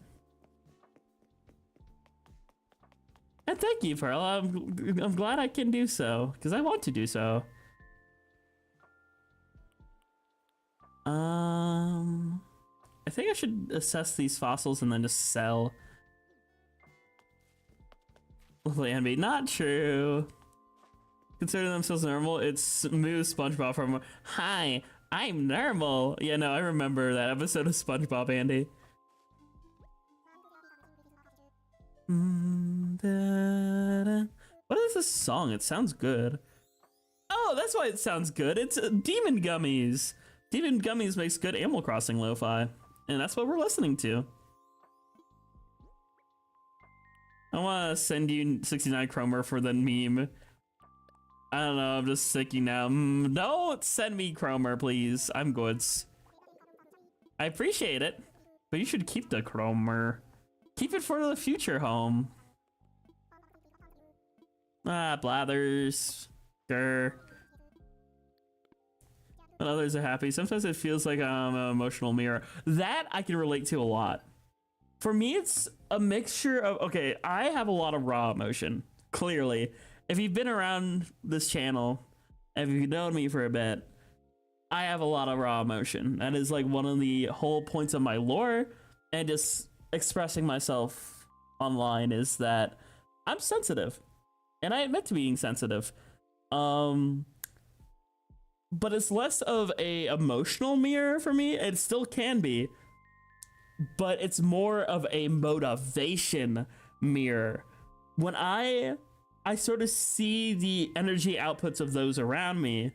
And thank you, Pearl. I'm glad I can do so, because I want to do so. I think I should assess these fossils and then just sell. Lovely envy. Not true. Consider themselves normal. It's smooth SpongeBob from Hi, I'm normal. Yeah, no, I remember that episode of SpongeBob, Andy. What is this song? It sounds good. Oh, that's why it sounds good. It's Demon Gummies. Demon Gummies makes good Animal Crossing lo-fi, and that's what we're listening to. I want to send you 69 Chromer for the meme. I don't know, I'm just sicky now. Don't send me Chromer, please. I'm goods. I appreciate it, but you should keep the Chromer. Keep it for the future home. Ah, blathers. Grr. When others are happy, sometimes it feels like I'm an emotional mirror. That I can relate to a lot. For me, it's a mixture of, okay, I have a lot of raw emotion, clearly. If you've been around this channel, if you've known me for a bit, I have a lot of raw emotion. That is like one of the whole points of my lore, and just expressing myself online is that I'm sensitive, and I admit to being sensitive. But it's less of a emotional mirror for me. It still can be, but it's more of a motivation mirror. When I sort of see the energy outputs of those around me,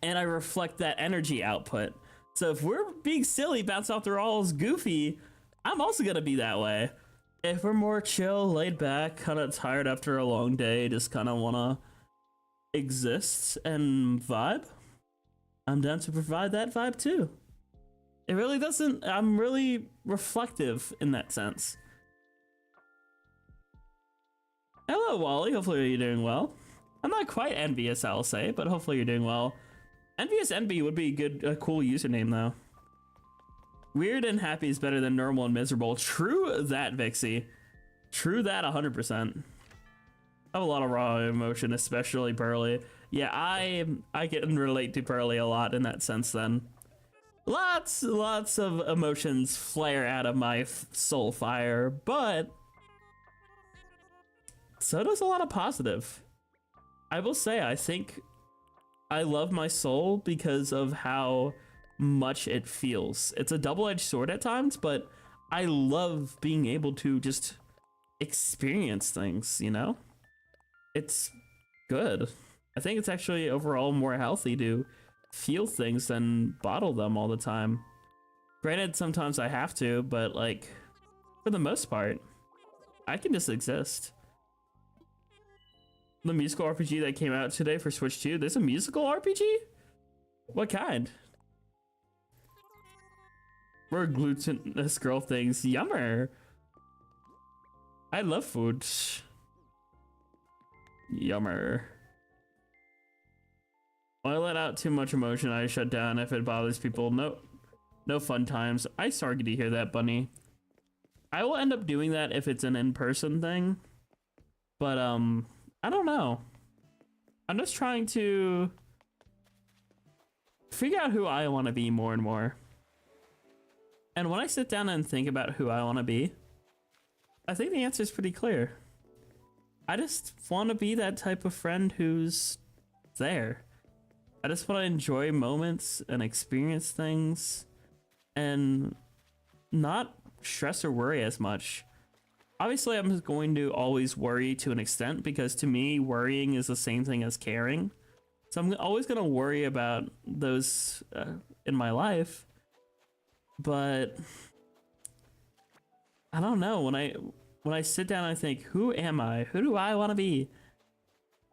and I reflect that energy output. So if we're being silly, bounce off the walls, goofy, I'm also gonna be that way. If we're more chill, laid back, kind of tired after a long day, just kind of wanna exist and vibe, I'm down to provide that vibe too. It really doesn't, I'm really reflective in that sense. Hello, Wally, hopefully you're doing well. I'm not quite envious, I'll say, but hopefully you're doing well. Envious Envy would be a cool username though. Weird and happy is better than normal and miserable. True that, Vixie. True that 100%. I have a lot of raw emotion, especially Pearly. Yeah, I can relate to Pearly a lot in that sense then. Lots of emotions flare out of my soul fire, but so does a lot of positive. I will say, I think I love my soul because of how much it feels. It's a double-edged sword at times, but I love being able to just experience things, you know? It's good. I think it's actually overall more healthy to feel things than bottle them all the time. Granted, sometimes I have to, but like, for the most part, I can just exist. The musical RPG that came out today for Switch 2, there's a musical RPG? What kind? We're glutinous girl things. Yummer. I love food. Yummer. When I let out too much emotion, I shut down. If it bothers people, no fun times. I'm sorry to hear that, Bunny. I will end up doing that if it's an in-person thing, but I don't know. I'm just trying to figure out who I want to be more and more. And when I sit down and think about who I want to be, I think the answer is pretty clear. I just want to be that type of friend who's there. I just want to enjoy moments and experience things and not stress or worry as much. Obviously, I'm going to always worry to an extent because to me, worrying is the same thing as caring. So I'm always going to worry about those in my life. But I don't know, when I sit down and I think, who am I? Who do I want to be?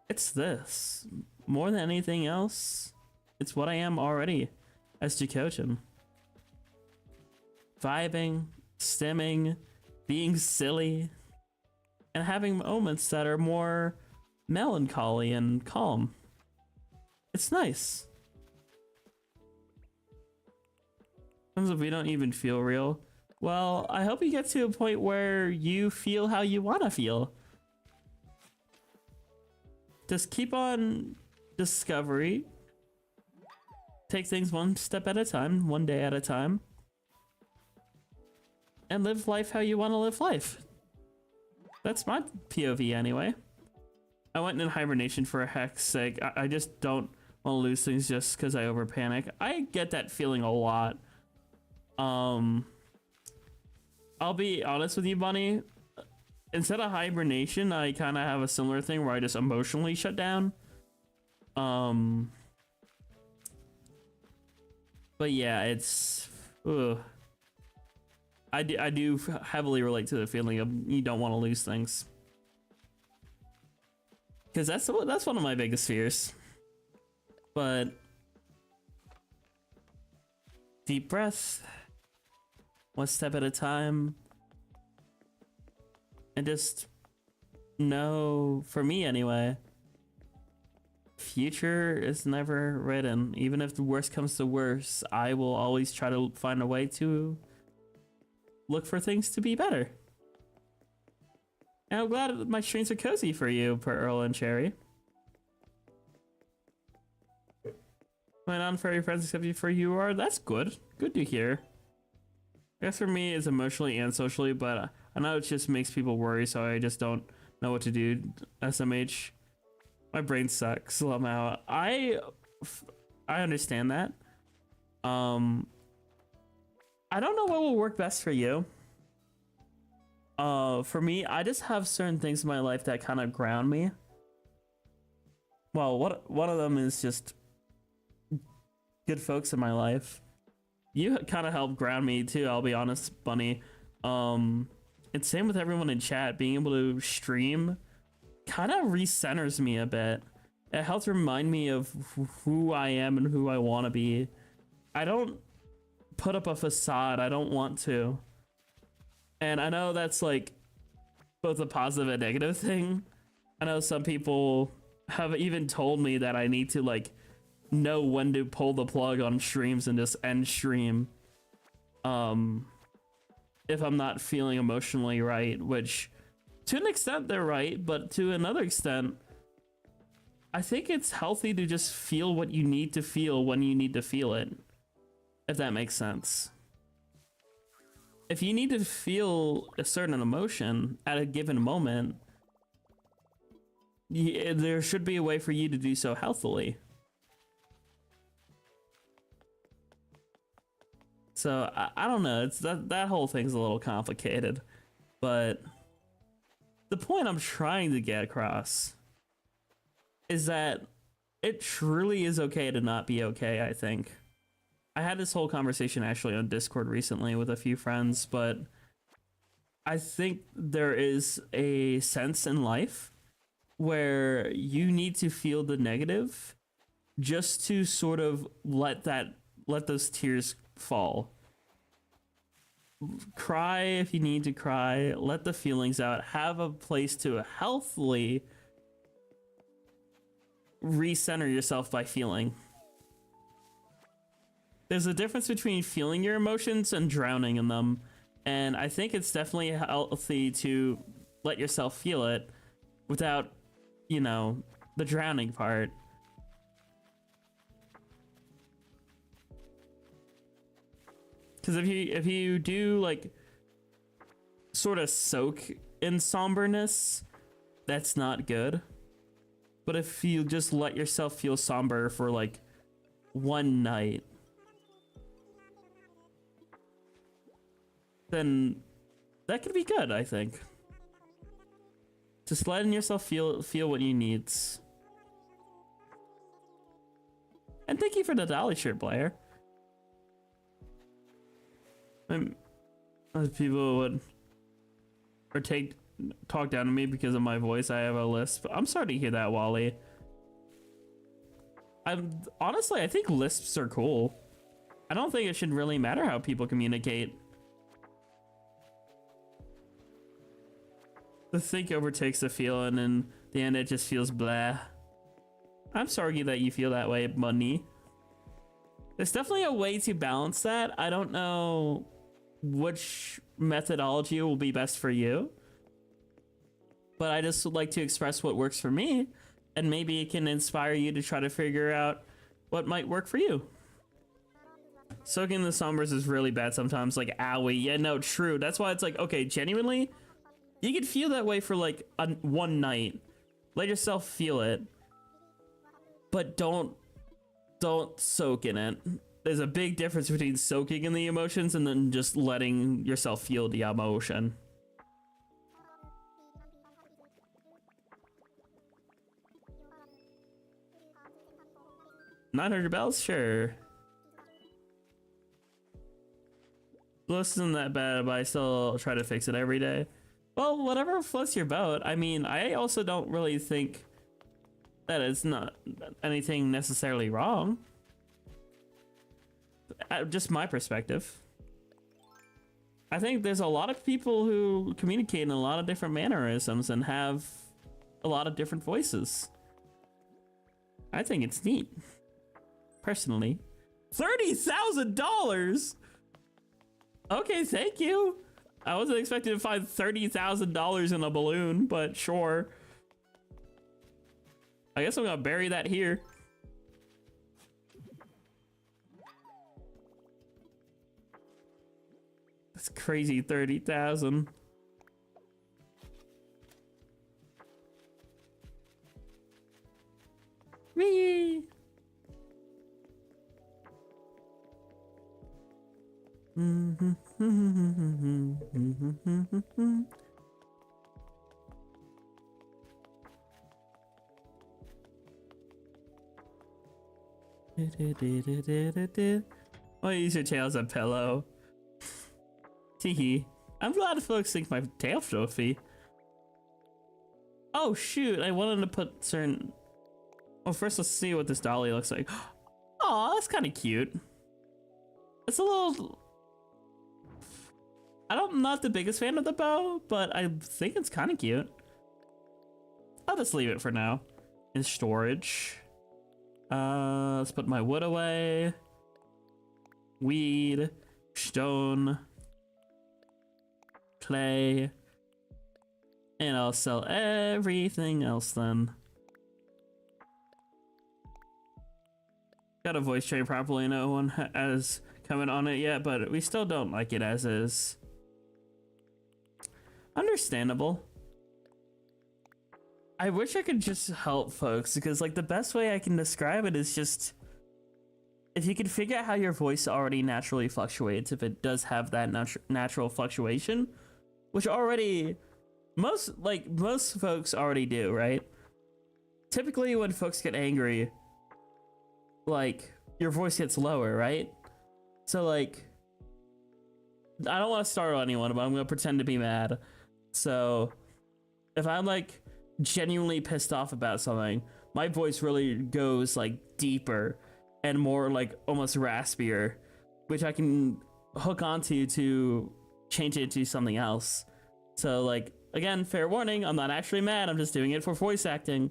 It's this. More than anything else, it's what I am already as Jackogień. Vibing, stimming, being silly, and having moments that are more melancholy and calm. It's nice. Sometimes we don't even feel real. Well, I hope you get to a point where you feel how you want to feel. Just keep on discovery. Take things one step at a time, one day at a time. And live life how you want to live life. That's my POV anyway. I went in hibernation for a heck's sake. I just don't want to lose things just because I over panic. I get that feeling a lot. I'll be honest with you, Bunny. Instead of hibernation, I kind of have a similar thing where I just emotionally shut down. But yeah, it's... Ugh. I do heavily relate to the feeling of you don't want to lose things. Because that's one of my biggest fears. But... deep breath. One step at a time. And just know, for me anyway, future is never written. Even if the worst comes to worst, I will always try to find a way to look for things to be better. And I'm glad that my streams are cozy for you, Pearl and Cherry. My non-furry friends accept you for you are. That's good. Good to hear. I guess for me, it's emotionally and socially, but I know it just makes people worry, so I just don't know what to do. SMH. My brain sucks somehow. I understand that. I don't know what will work best for you. For me, I just have certain things in my life that kind of ground me. Well, one of them is just good folks in my life. You kind of help ground me too, I'll be honest, Bunny. And same with everyone in chat. Being able to stream kind of recenters me a bit. It helps remind me of who I am and who I want to be. I don't put up a facade. I don't want to. And I know that's like both a positive and negative thing. I know some people have even told me that I need to like know when to pull the plug on streams and just end stream if I'm not feeling emotionally right, which to an extent they're right, but to another extent I think it's healthy to just feel what you need to feel when you need to feel it, if that makes sense. If you need to feel a certain emotion at a given moment, there should be a way for you to do so healthily. So I don't know, it's that whole thing's a little complicated, but the point I'm trying to get across is that it truly is okay to not be okay, I think. I had this whole conversation actually on Discord recently with a few friends, but I think there is a sense in life where you need to feel the negative just to sort of let those tears fall. Cry if you need to cry, let the feelings out, have a place to healthily recenter yourself by feeling. There's a difference between feeling your emotions and drowning in them, and I think it's definitely healthy to let yourself feel it without, you know, the drowning part. Because if you do like sort of soak in somberness, that's not good. But if you just let yourself feel somber for like one night, then that could be good, I think. Just letting yourself feel what you need. And thank you for the dolly shirt, Blair. Other people would or talk down to me because of my voice. I have a lisp. I'm sorry to hear that, Wally. Honestly, I think lisps are cool. I don't think it should really matter how people communicate. The think overtakes the feel, and in the end it just feels blah. I'm sorry that you feel that way, Bunny. There's definitely a way to balance that. I don't know which methodology will be best for you, but I just would like to express what works for me, and maybe it can inspire you to try to figure out what might work for you. Soaking the sombers is really bad sometimes, like owie. Yeah, no, true. That's why it's like, okay, genuinely, you could feel that way for like one night. Let yourself feel it, but don't soak in it. There's a big difference between soaking in the emotions and then just letting yourself feel the emotion. $900, sure. This isn't that bad, but I still try to fix it every day. Well, whatever floats your boat. I mean, I also don't really think that it's not anything necessarily wrong. Just my perspective. I think there's a lot of people who communicate in a lot of different mannerisms and have a lot of different voices. I think it's neat. Personally. $30,000! Okay, thank you. I wasn't expecting to find $30,000 in a balloon, but sure. I guess I'm gonna bury that here. It's crazy 30,000. Whee! I'll use your tail as a pillow. Teehee. I'm glad folks think my tail trophy. Oh shoot, I wanted to put certain... Well, first let's see what this dolly looks like. Aw, that's kind of cute. It's a little... I'm not the biggest fan of the bow, but I think it's kind of cute. I'll just leave it for now. In storage. Let's put my wood away. Weed. Stone. Clay. And I'll sell everything else then. Gotta voice train properly, no one has comment on it yet, but we still don't like it as is. Understandable. I wish I could just help folks, because like the best way I can describe it is just if you can figure out how your voice already naturally fluctuates, if it does have that natural fluctuation, which already most folks already do, right? Typically when folks get angry, like your voice gets lower, right? So like I don't want to startle anyone, but I'm gonna pretend to be mad. So if I'm like genuinely pissed off about something, my voice really goes like deeper and more like almost raspier, which I can hook onto to change it to something else. So like, again, fair warning, I'm not actually mad, I'm just doing it for voice acting,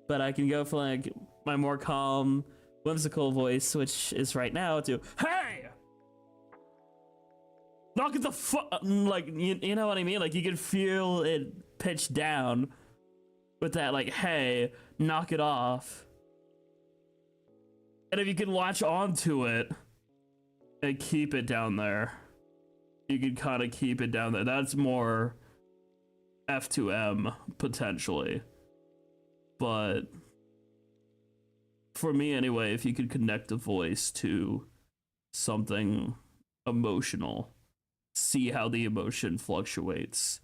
but I can go for like my more calm, whimsical voice, which is right now, to hey, knock it the fuck, like you know what I mean? Like you can feel it pitch down with that, like, hey, knock it off. And if you can latch onto it and keep it down there, you can kind of keep it down there. That's more F2M potentially, but for me anyway, if you could connect the voice to something emotional, see how the emotion fluctuates,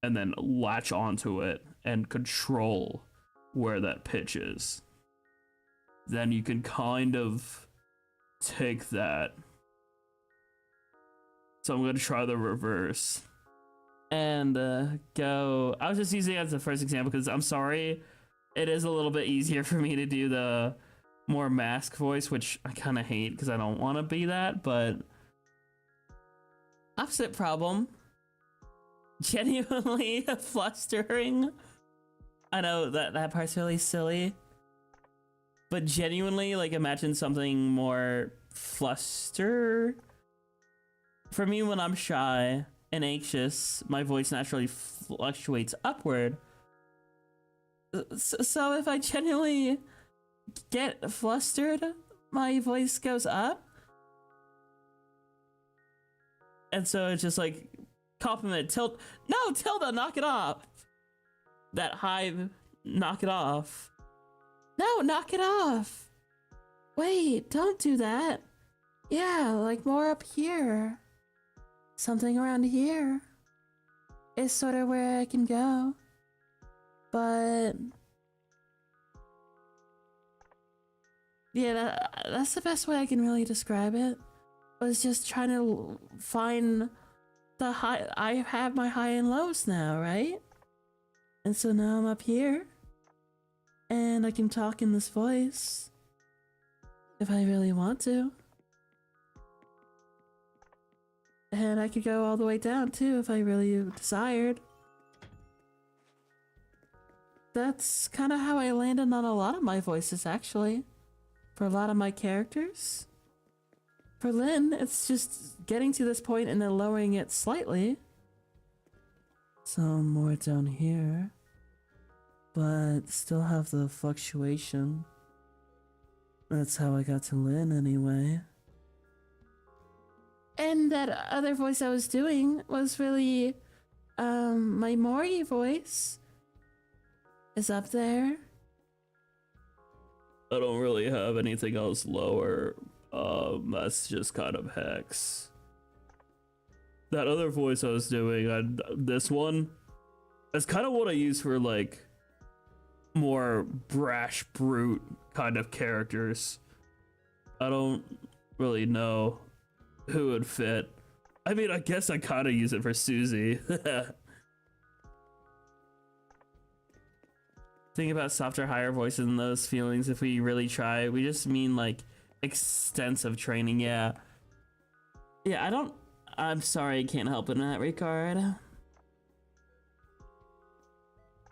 and then latch onto it and control where that pitch is, then you can kind of take that. So I'm gonna try the reverse and go. I was just using it as the first example because I'm sorry, it is a little bit easier for me to do the more mask voice, which I kind of hate because I don't want to be that, but opposite problem. Genuinely flustering. I know that part's really silly, but genuinely, like, imagine something more fluster. For me, when I'm shy and anxious, my voice naturally fluctuates upward. So if I genuinely get flustered, my voice goes up. And so it's just like compliment, Tilda, knock it off. That high, knock it off. No, knock it off. Wait, don't do that. Yeah, like more up here. Something around here is sort of where I can go. But yeah, that's the best way I can really describe it. Was just trying to find the high. I have my high and lows now, right? And so now I'm up here and I can talk in this voice if I really want to. And I could go all the way down too if I really desired. That's kind of how I landed on a lot of my voices, actually. For a lot of my characters. For Lynn, it's just getting to this point and then lowering it slightly. Some more down here. But still have the fluctuation. That's how I got to Lynn anyway. And that other voice I was doing was really, my Mori voice is up there. I don't really have anything else lower. That's just kind of hex. That other voice I was doing, this one, that's kind of what I use for like more brash, brute kind of characters. I don't really know who would fit. I mean, I guess I kind of use it for Susie. Think about softer, higher voices and those feelings if we really try. We just mean like extensive training, yeah. Yeah, I'm sorry I can't help in that regard.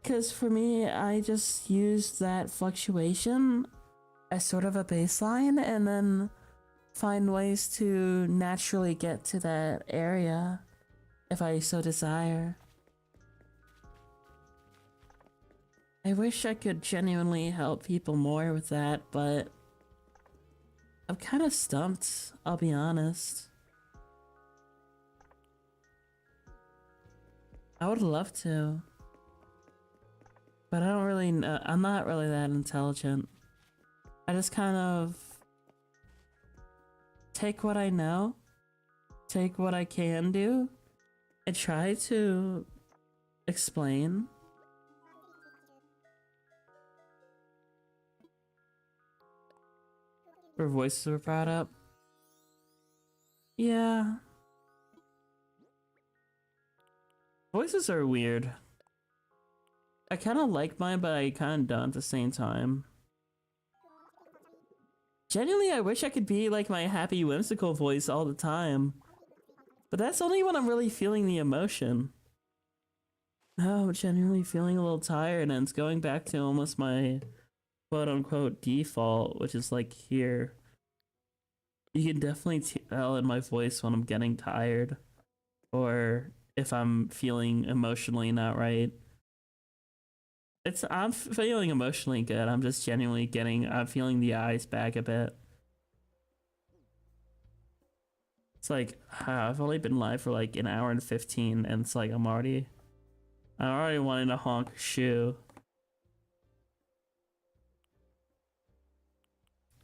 Because for me, I just use that fluctuation as sort of a baseline and then find ways to naturally get to that area if I so desire. I wish I could genuinely help people more with that, but I'm kind of stumped, I'll be honest. I would love to, but I don't really know. I'm not really that intelligent. I just kind of take what I know, take what I can do, and try to explain. Her voices were brought up. Yeah. Voices are weird. I kind of like mine, but I kind of don't at the same time. Genuinely, I wish I could be like my happy, whimsical voice all the time. But that's only when I'm really feeling the emotion. Oh, I'm genuinely feeling a little tired, and it's going back to almost my quote-unquote default, which is like here. You can definitely tell in my voice when I'm getting tired, or if I'm feeling emotionally not right. I'm feeling emotionally good. I'm just genuinely I'm feeling the eyes back a bit. It's like, I've only been live for like an hour and 15, and it's like I'm already wanting to honk shoe.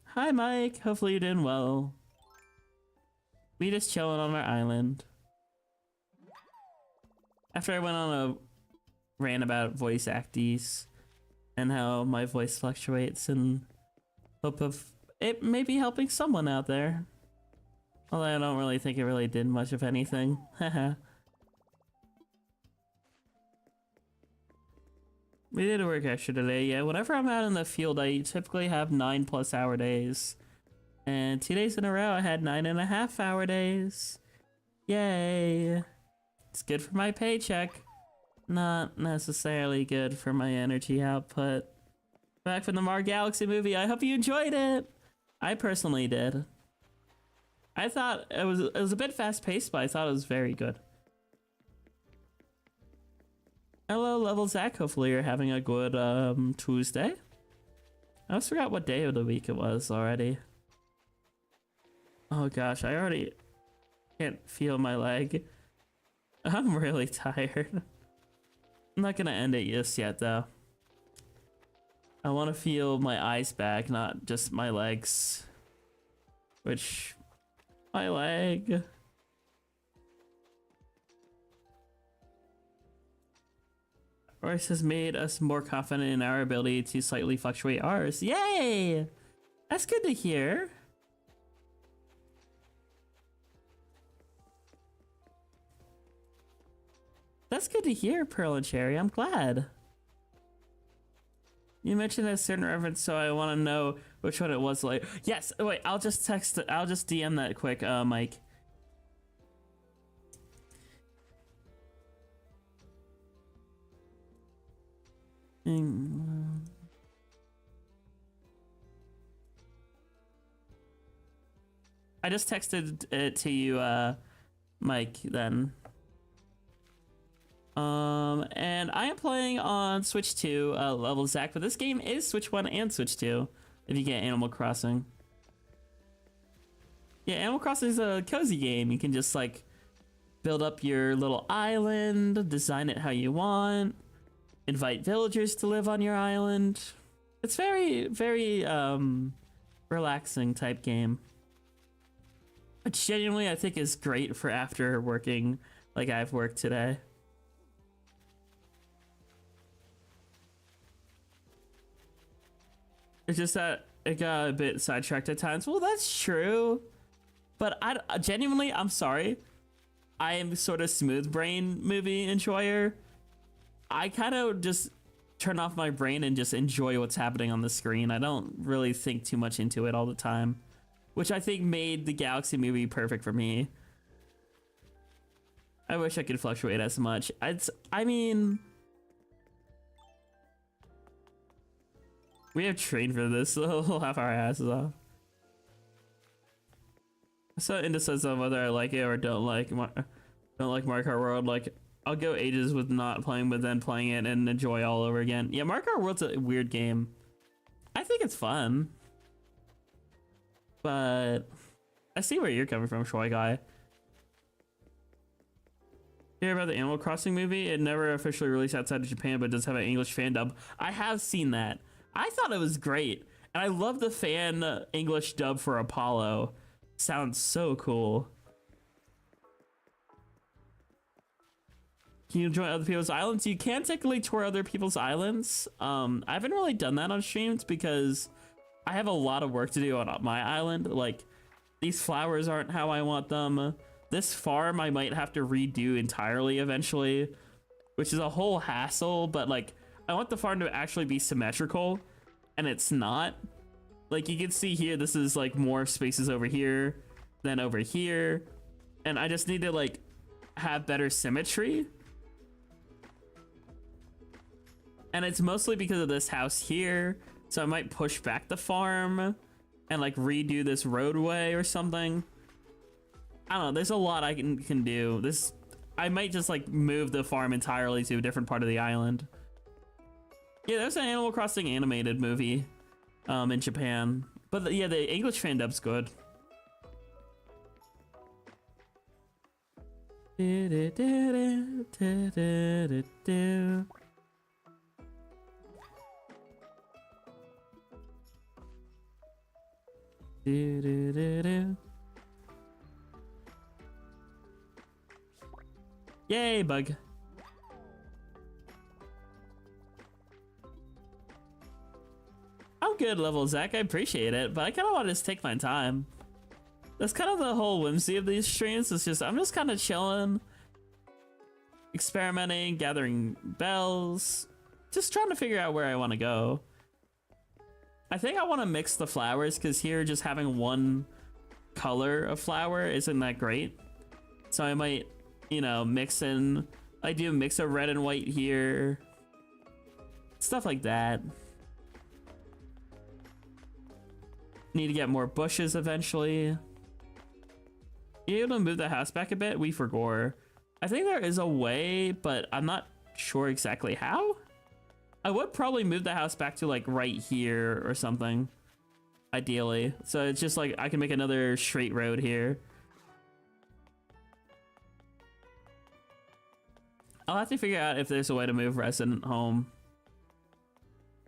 Hi Mike, hopefully you're doing well. We just chilling on our island. After I went on a rant about voice acties and how my voice fluctuates, and hope of it maybe helping someone out there. Although I don't really think it really did much of anything. Haha. We did work extra today, yeah. Whenever I'm out in the field, I typically have 9+ hour days. And 2 days in a row, I had 9.5 hour days. Yay. It's good for my paycheck. Not necessarily good for my energy output. Back from the Mar Galaxy movie, I hope you enjoyed it. I personally did. I thought it was a bit fast paced, but I thought it was very good. Hello, Level Zach. Hopefully you're having a good Tuesday. I almost forgot what day of the week it was already. Oh gosh, I already can't feel my leg. I'm really tired. I'm not gonna end it just yet though. I want to feel my eyes back, not just my legs. Which, my leg. Royce has made us more confident in our ability to slightly fluctuate ours. Yay! That's good to hear. That's good to hear, Pearl and Cherry. I'm glad. You mentioned a certain reference, so I want to know which one it was. Like, yes. Wait, I'll just text. I'll just DM that quick, Mike. I just texted it to you, Mike. Then. And I am playing on Switch 2, Level Zach, but this game is Switch 1 and Switch 2, if you get Animal Crossing. Yeah, Animal Crossing is a cozy game. You can just like build up your little island, design it how you want, invite villagers to live on your island. It's very, very relaxing type game. Which genuinely I think is great for after working like I've worked today. It's just that it got a bit sidetracked at times. Well, that's true. But I genuinely, I'm sorry. I am sort of smooth brain movie enjoyer. I kind of just turn off my brain and just enjoy what's happening on the screen. I don't really think too much into it all the time, which I think made the Galaxy movie perfect for me. I wish I could fluctuate as much. I mean, we have trained for this, so we'll have our asses off. So indecisive on whether I like it or don't like Mario Kart World. Like, I'll go ages with not playing, but then playing it and enjoy all over again. Yeah, Mario Kart World's a weird game. I think it's fun, but I see where you're coming from, Shoy Guy. Hear about the Animal Crossing movie? It never officially released outside of Japan, but does have an English fan dub. I have seen that. I thought it was great, and I love the fan English dub for Apollo. Sounds so cool. Can you join other people's islands? You can technically tour other people's islands. I haven't really done that on streams because I have a lot of work to do on my island. Like, these flowers aren't how I want them. This farm I might have to redo entirely eventually, which is a whole hassle, but like, I want the farm to actually be symmetrical, and it's not. Like, you can see here, this is like more spaces over here than over here, and I just need to like have better symmetry. And it's mostly because of this house here, so I might push back the farm and like redo this roadway or something. I don't know, there's a lot I can do. I might just like move the farm entirely to a different part of the island. Yeah, there's an Animal Crossing animated movie in Japan, but yeah, the English fan dub's good. Yay, bug. I'm good level, Zach. I appreciate it, but I kind of want to just take my time. That's kind of the whole whimsy of these streams. It's just, I'm just kind of chilling, experimenting, gathering bells, just trying to figure out where I want to go. I think I want to mix the flowers because here just having one color of flower isn't that great. So I might, you know, mix in, I do a mix of red and white here. Stuff like that. Need to get more bushes eventually. You able to move the house back a bit? We forgot. I think there is a way, but I'm not sure exactly how. I would probably move the house back to like right here or something, ideally. So it's just like I can make another straight road here. I'll have to figure out if there's a way to move resident home.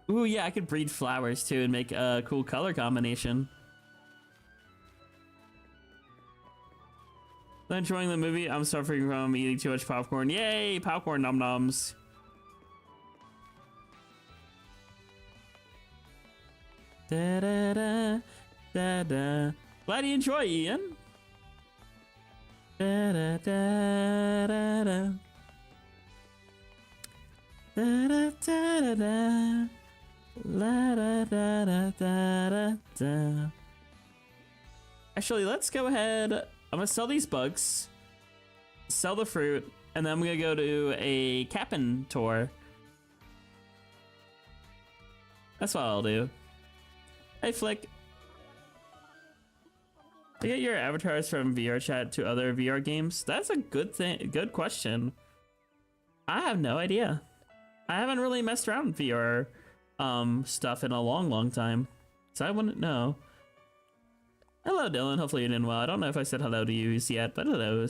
Ooh, yeah, I could breed flowers too and make a cool color combination. Enjoying the movie? I'm suffering from eating too much popcorn. Yay, popcorn nom noms. Da da da da da. Glad you enjoy, Ian. Da da da da da. Da da da da da. La da da da da da. Actually, let's go ahead. I'm gonna sell these bugs, sell the fruit, and then I'm gonna go to a Cap'n tour. That's what I'll do. Hey, Flick. To get your avatars from VR chat to other VR games? That's a good thing. Good question. I have no idea. I haven't really messed around with VR stuff in a long time, so I wouldn't know. Hello, Dylan. Hopefully you're doing well. I don't know if I said hello to you yet, but hello.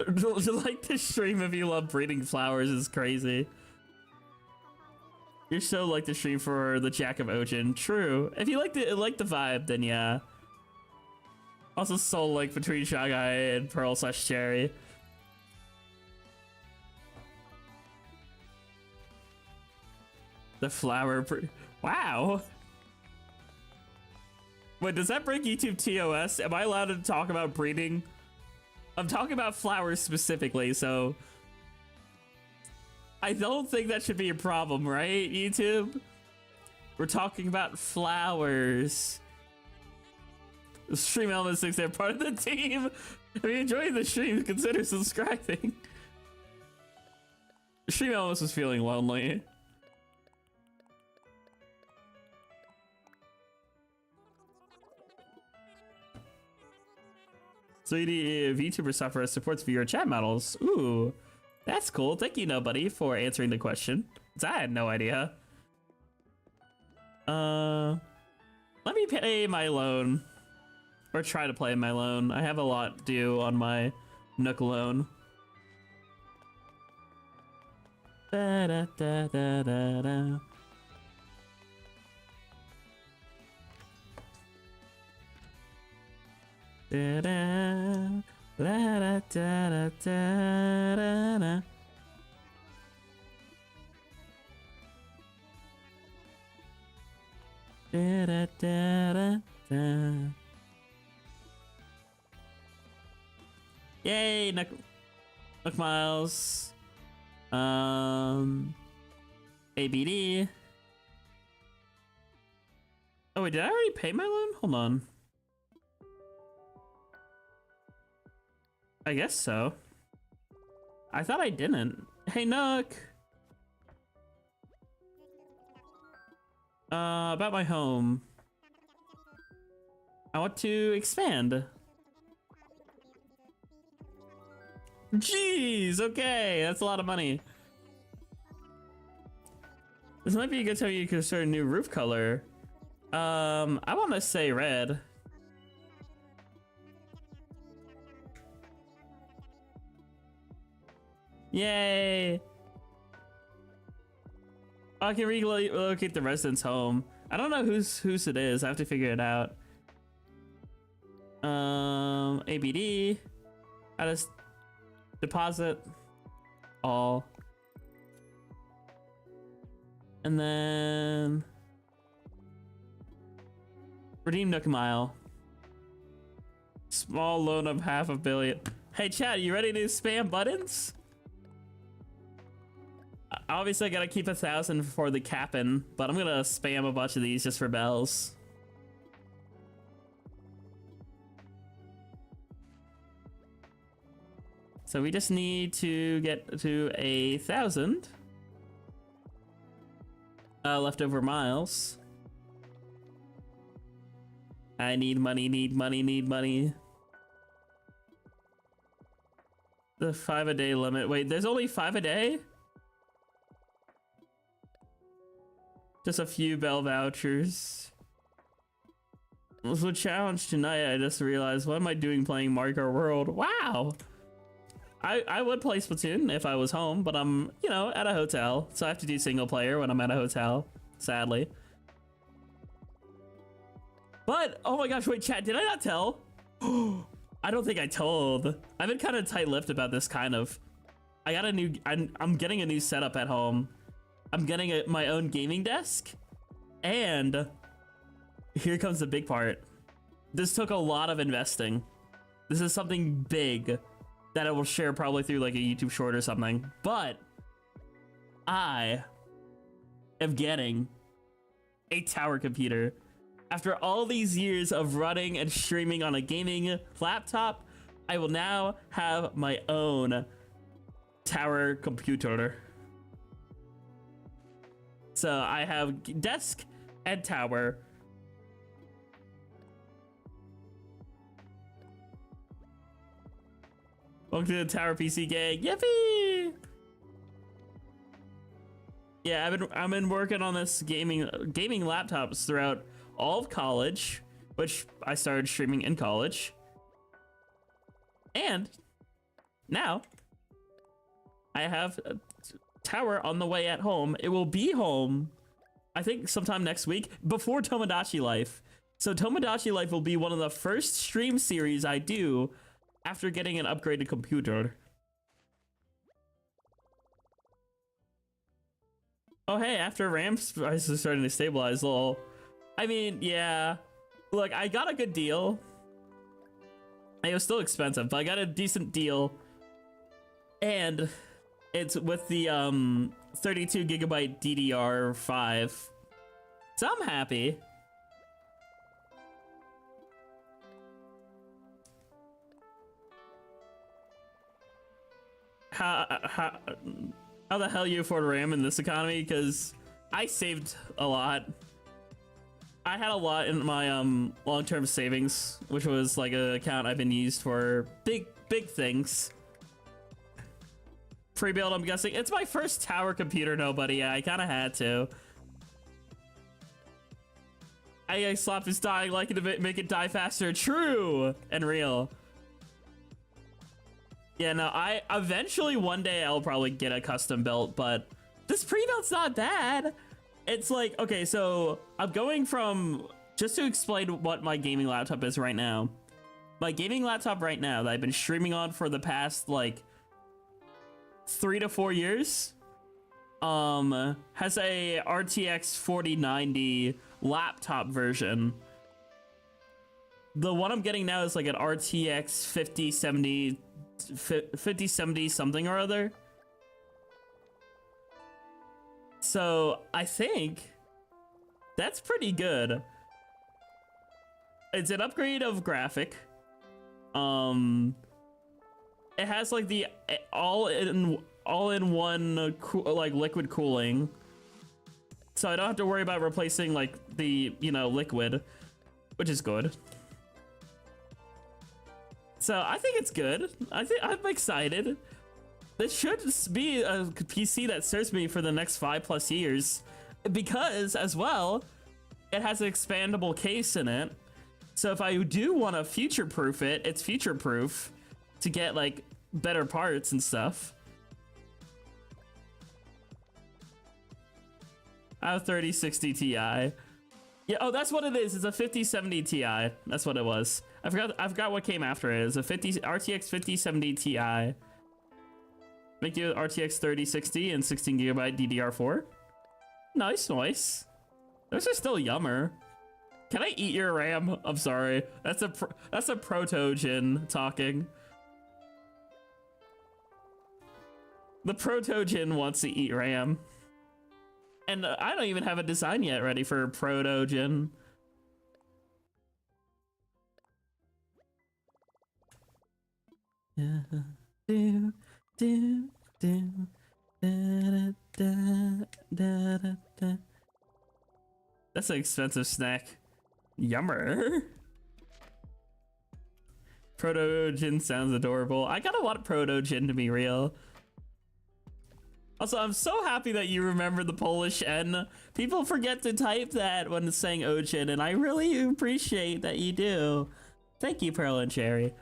Like the stream if you love breeding flowers is crazy. You're so like the stream for the Jackogień. True. If you like the vibe, then yeah. Also soul like between Jackogień and Pearl/Cherry. The flower. Wow. Wait, does that break YouTube TOS? Am I allowed to talk about breeding? I'm talking about flowers specifically, so I don't think that should be a problem, right, YouTube? We're talking about flowers. Stream Element 6, they're part of the team. If you enjoyed the stream, consider subscribing. Stream Element was feeling lonely. So VTuber software supports viewer chat models. Ooh, that's cool. Thank you, nobody, for answering the question. I had no idea. Let me pay my loan. Or try to pay my loan. I have a lot due on my Nook loan. Da da da da da da. Da da da da da da da da. Da da da da da. Yay, Nook Miles. ABD. Oh wait, did I already pay my loan? Hold on. I guess so. I thought I didn't. Hey, Nook. About my home. I want to expand. Jeez, okay, that's a lot of money. This might be a good time you can start a new roof color. I want to say red. Yay! I can relocate the resident's home. I don't know whose it is. I have to figure it out. ABD. I just deposit all. And then redeem Nook Mile. Small loan of $500 million. Hey chat, you ready to spam buttons? Obviously I gotta keep 1,000 for the capping, but I'm gonna spam a bunch of these just for bells. So we just need to get to 1,000 leftover miles. I need money, need money, need money. The 5 a day limit. Wait, there's only 5 a day? Just a few bell vouchers. So challenge tonight, I just realized, what am I doing playing Mario Kart World? Wow! I would play Splatoon if I was home, but I'm, you know, at a hotel. So I have to do single player when I'm at a hotel, sadly. But, oh my gosh, wait, chat, did I not tell? I don't think I told. I've been kind of tight-lipped about this, kind of. I got a new, I'm getting a new setup at home. I'm getting my own gaming desk. And here comes the big part. This took a lot of investing. This is something big that I will share probably through like a YouTube short or something. But I am getting a tower computer. After all these years of running and streaming on a gaming laptop, I will now have my own tower computer. So I have desk and tower. Welcome to the Tower PC gang. Yippee! Yeah, I've been working on this gaming laptops throughout all of college, which I started streaming in college. And now I have a tower on the way at home. It will be home, I think, sometime next week before Tomodachi Life. So Tomodachi Life will be one of the first stream series I do after getting an upgraded computer. Oh hey, after Ram's prices starting to stabilize, lol. I mean, yeah. Look, I got a good deal. It was still expensive, but I got a decent deal. And it's with the 32 gigabyte DDR5. So I'm happy. How the hell you afford RAM in this economy? Because I saved a lot. I had a lot in my long-term savings, which was like an account I've been used for big things. Free build, I'm guessing. It's my first tower computer, nobody. I kind of had to. I slapped is dying, like it to make it die faster. True and real. Yeah, no, I eventually one day I'll probably get a custom built, but this pre-built's not bad. It's like, okay, so I'm going from, just to explain what my gaming laptop is right now. My gaming laptop right now that I've been streaming on for the past like 3 to 4 years has a RTX 4090 laptop version. The one I'm getting now is like an RTX 5070 something or other. So I think that's pretty good. It's an upgrade of graphic. It has like the all-in-one like liquid cooling, so I don't have to worry about replacing like the liquid, which is good. So I think it's good. I'm excited. This should be a PC that serves me for the next 5+ years, because as well, it has an expandable case in it. So if I do want to future-proof it, it's future-proof to get like better parts and stuff. I have 3060 Ti. Yeah, oh, that's what it is. It's a 5070 Ti. That's what it was. I forgot what came after it. It's a RTX 5070 Ti. Make you RTX 3060 and 16GB DDR4. Nice, nice. Those are still yummer. Can I eat your RAM? I'm sorry. That's a Protogen talking. The Protogen wants to eat RAM. And I don't even have a design yet ready for Protogen. That's an expensive snack. Yummer. Protogen sounds adorable. I kind of want Protogen to be real. Also, I'm so happy that you remember the Polish N. People forget to type that when saying Ogen, and I really appreciate that you do. Thank you, Pearl and Cherry.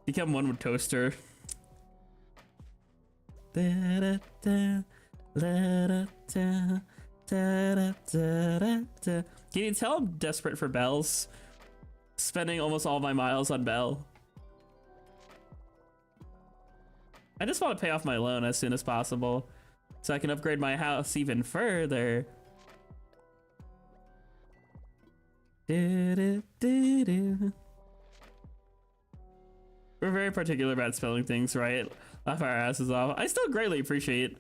Become one with Toaster. Can you tell I'm desperate for bells? Spending almost all my miles on Bell. I just want to pay off my loan as soon as possible so I can upgrade my house even further. We're very particular about spelling things right. Laugh our asses off. I still greatly appreciate.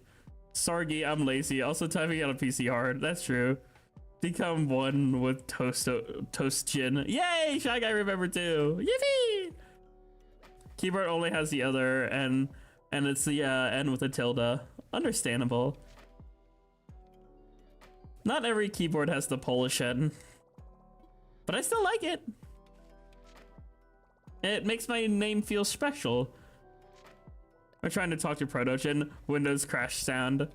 Sorry, I'm lazy. Also typing on a PC hard. That's true. Become one with Toast Gin. Yay! Shy Guy remembered too. Yippee! Keyboard only has the other and it's the N with a tilde. Understandable. Not every keyboard has the Polish N, but I still like it. It makes my name feel special. I'm trying to talk to Protogen. Windows crash sound.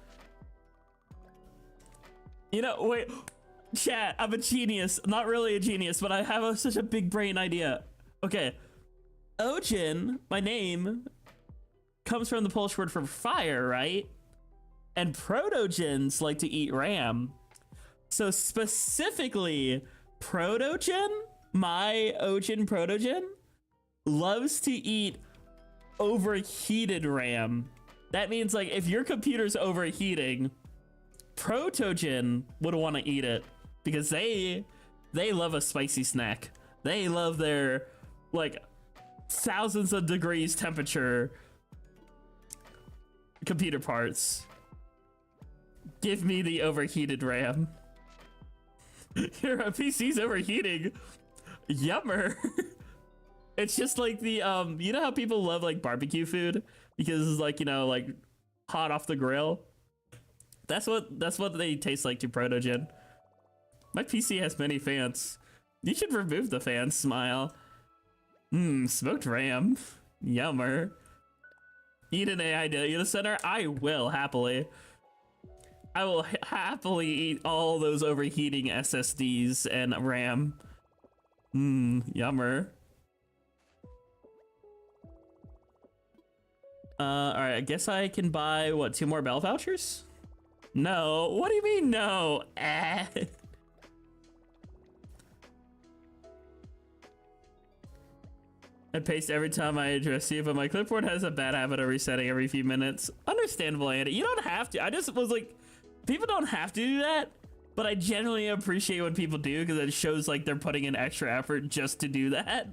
You know, wait. Chat, I'm a genius. Not really a genius, but I have such a big brain idea. Okay. Ojin, my name, comes from the Polish word for fire, right? And protogens like to eat ram. So specifically, protogen, my Ojin protogen, loves to eat overheated ram. That means like if your computer's overheating, protogen would want to eat it because they love a spicy snack. They love their like thousands of degrees temperature computer parts. Give me the overheated RAM. Your PC's overheating. Yummer. It's just like the you know how people love like barbecue food because it's like, you know, like hot off the grill. That's what they taste like to protogen. My PC has many fans. You should remove the fan. Smile. Smoked ram. Yummer. Eat an AI data center? I will happily. I will happily eat all those overheating SSDs and RAM. Yummer. Alright, I guess I can buy, what, 2 more bell vouchers? No, what do you mean no? And paste every time I address you, but my clipboard has a bad habit of resetting every few minutes. Understandable, Andy. You don't have to. I just was like, people don't have to do that, but I genuinely appreciate when people do because it shows like they're putting in extra effort just to do that,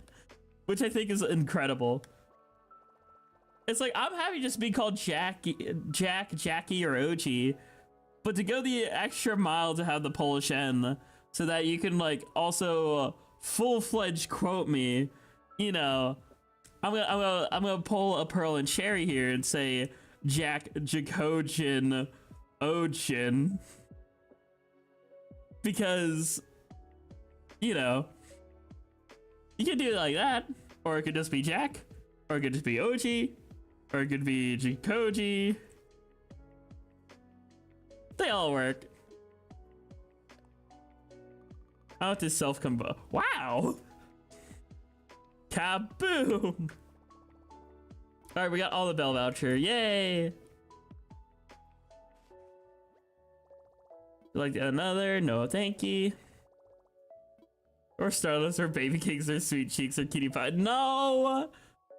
which I think is incredible. It's like, I'm happy just to be called Jackie, or OG, but to go the extra mile to have the Polish N so that you can like also full-fledged quote me, you know, I'm gonna pull a Pearl and Cherry here and say Jackogień Ojin, because, you know, you can do it like that, or it could just be Jack, or it could just be OG, or it could be Jackogień. They all work. How to self-combo? Wow! Kaboom! Alright, we got all the bell voucher. Yay! Like another? No, thank you. Or Starless, or Baby Kings, or Sweet Cheeks, or Kitty Pie. No!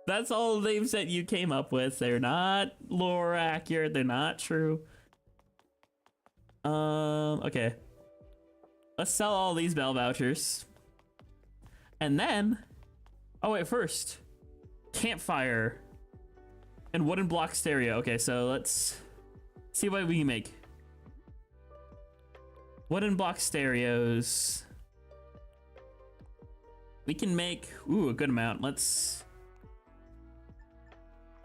That's all the names that you came up with. They're not lore accurate. They're not true. Okay. Let's sell all these bell vouchers. And then... Oh, wait, first. Campfire. And wooden block stereo. Okay, so let's see what we can make. Wooden block stereos. We can make, ooh, a good amount. Let's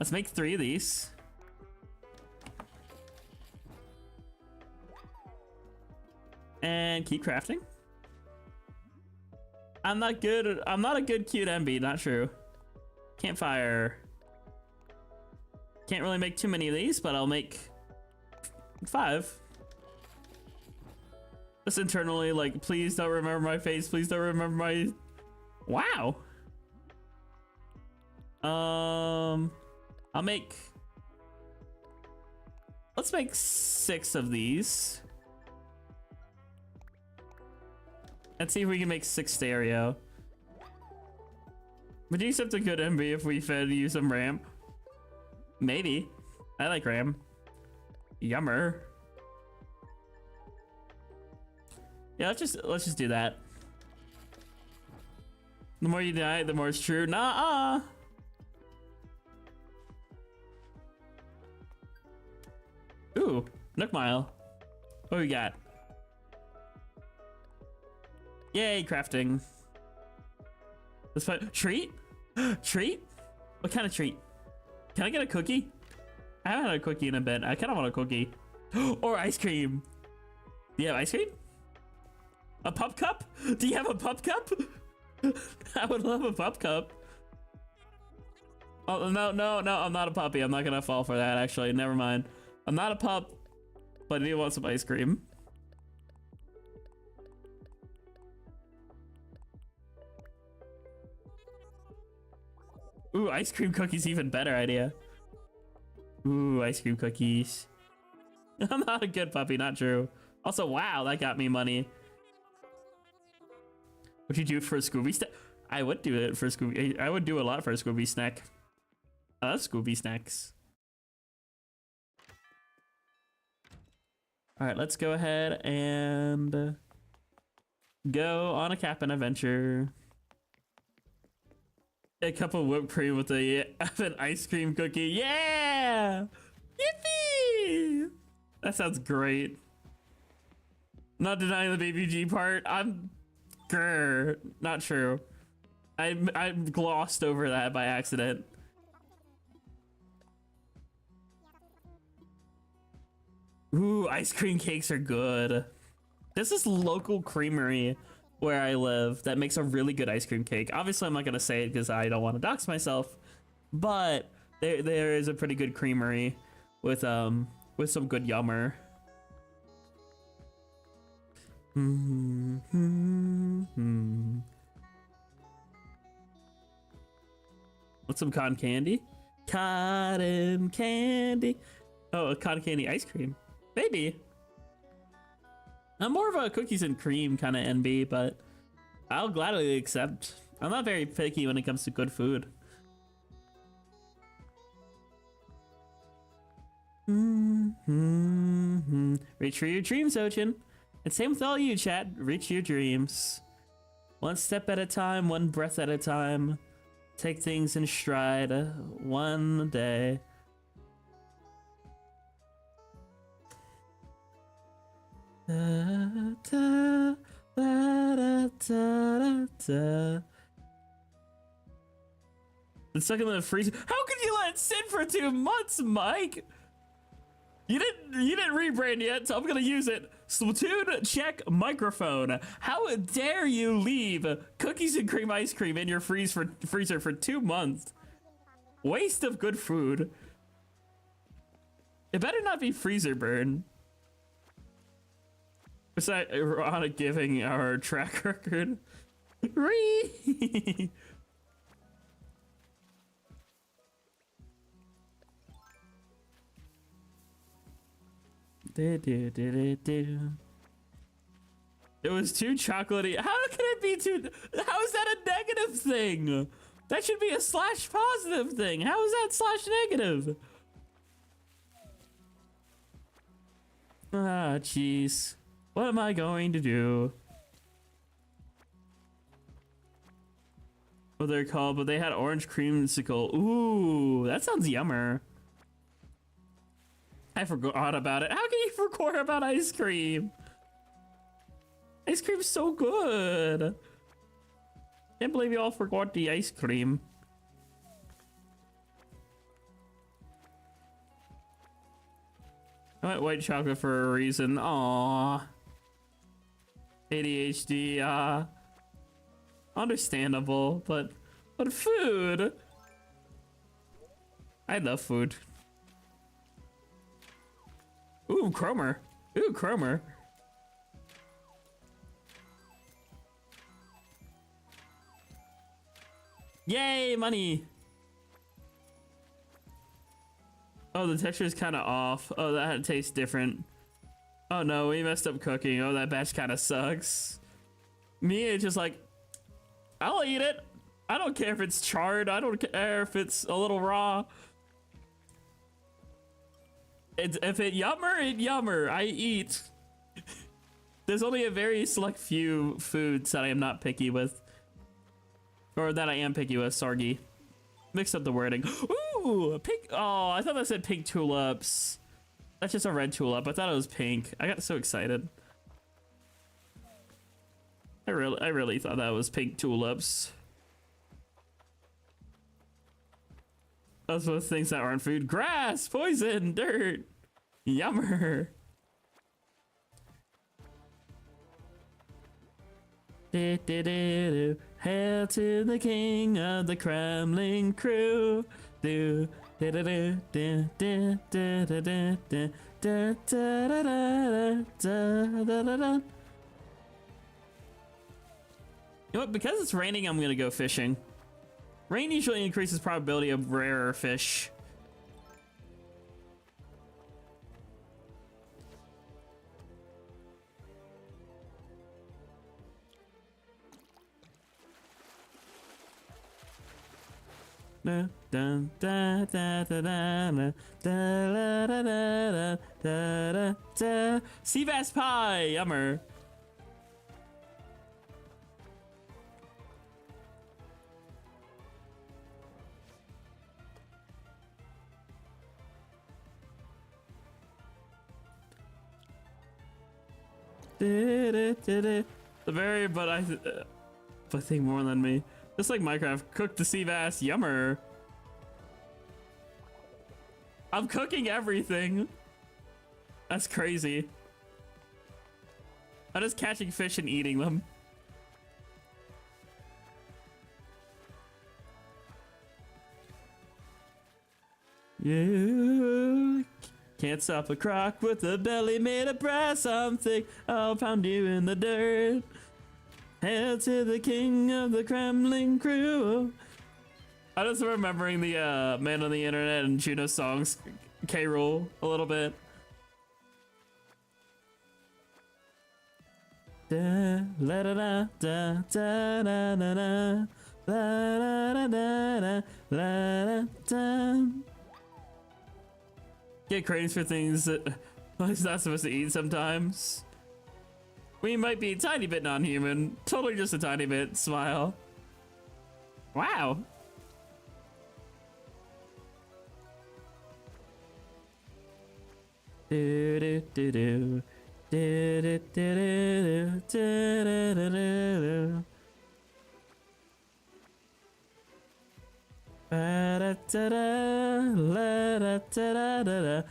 make 3 of these. And keep crafting. I'm not a good cute MB, not true. Campfire. Can't really make too many of these, but I'll make 5. Just internally, like, please don't remember my face, please don't remember my... Wow. I'll make... Let's make 6 of these. Let's see if we can make 6 stereo. Would you accept a good MB if we fed you some RAM? Maybe. I like RAM. Yummer. Yeah, let's just do that. The more you deny it, the more it's true. Nah. Ooh, Nook Mile. What do we got? Yay, crafting. Let's find treat? Treat? What kind of treat? Can I get a cookie? I haven't had a cookie in a bit. I kind of want a cookie. Or ice cream. Do you have ice cream? A pup cup? Do you have a pup cup? I would love a pup cup. Oh, no, I'm not a puppy. I'm not gonna fall for that, actually. Never mind. I'm not a pup, but I do want some ice cream. Ooh, ice cream cookies, even better idea. Ooh, ice cream cookies. I'm not a good puppy, not true. Also, wow, that got me money. Would you do it for a Scooby snack? I would do it for a Scooby. I would do a lot for a Scooby snack. I love Scooby snacks. All right, let's go ahead and go on a Cap'n adventure. A cup of whipped cream with an ice cream cookie. Yeah! Yippee! That sounds great. Not denying the BBG part. Not true. I glossed over that by accident. Ooh, ice cream cakes are good. There's this local creamery where I live that makes a really good ice cream cake. Obviously, I'm not gonna say it because I don't want to dox myself, but there is a pretty good creamery with some good yummer. What's some cotton candy? Cotton candy. Oh, a cotton candy ice cream. Maybe. I'm more of a cookies and cream kind of NB, but I'll gladly accept. I'm not very picky when it comes to good food. Reach for your dreams, Ochin. And same with all you, chat. Reach your dreams. One step at a time, one breath at a time. Take things in stride, one day. Da, da, da, da, da, da. It's stuck in the freezer. How could you let it sit for 2 months, Mike? You didn't rebrand yet, so I'm gonna use it. Splatoon check microphone. How dare you leave cookies and cream ice cream in your freezer for 2 months? Waste of good food. It better not be freezer burn. Besides, ironic giving our track record. Ree. It was too chocolatey. How can it be too? How is that a negative thing? That should be a slash positive thing. How is that slash negative? Ah, jeez. What am I going to do? What they're called, but they had orange creamsicle. Ooh, that sounds yummer. I forgot about it. How can you forget about ice cream? Ice cream's so good. Can't believe you all forgot the ice cream. I went white chocolate for a reason. Aww. ADHD, understandable, but food. I love food. Ooh, Cromer. Ooh, Cromer. Yay, money. Oh, the texture is kind of off. Oh, that tastes different. Oh no, we messed up cooking. Oh, that batch kind of sucks. Me, it's just like, I'll eat it. I don't care if it's charred. I don't care if it's a little raw. If it yummer, I eat. There's only a very select few foods that I am not picky with. Or that I am picky with, Sargi. Mixed up the wording. Ooh, pink. Oh, I thought that said pink tulips. That's just a red tulip. I thought it was pink. I got so excited. I really thought that was pink tulips. Those are the things that aren't food. Grass, poison, dirt. Yummer. Hail to the king of the Kremlin crew. You know what? Because it's raining, I'm gonna go fishing. Rain usually increases probability of rarer fish. Sea bass pie, yummer. The very, but I think more than me. Just like Minecraft, cook the sea bass, yummer. I'm cooking everything. That's crazy. I'm just catching fish and eating them. You can't stop a croc with a belly made of brass. Something I'll pound you in the dirt. Hail to the king of the Kremlin crew. I'm just remembering the Man on the Internet and Juno songs K-Rool a little bit. Da la da da da da da da da la da da da la da. Get cravings for things that he's not supposed to eat sometimes. We might be a tiny bit non-human. Totally just a tiny bit. Smile. Wow. Do do do do. Do do do do do do do. Da da da da da da da da da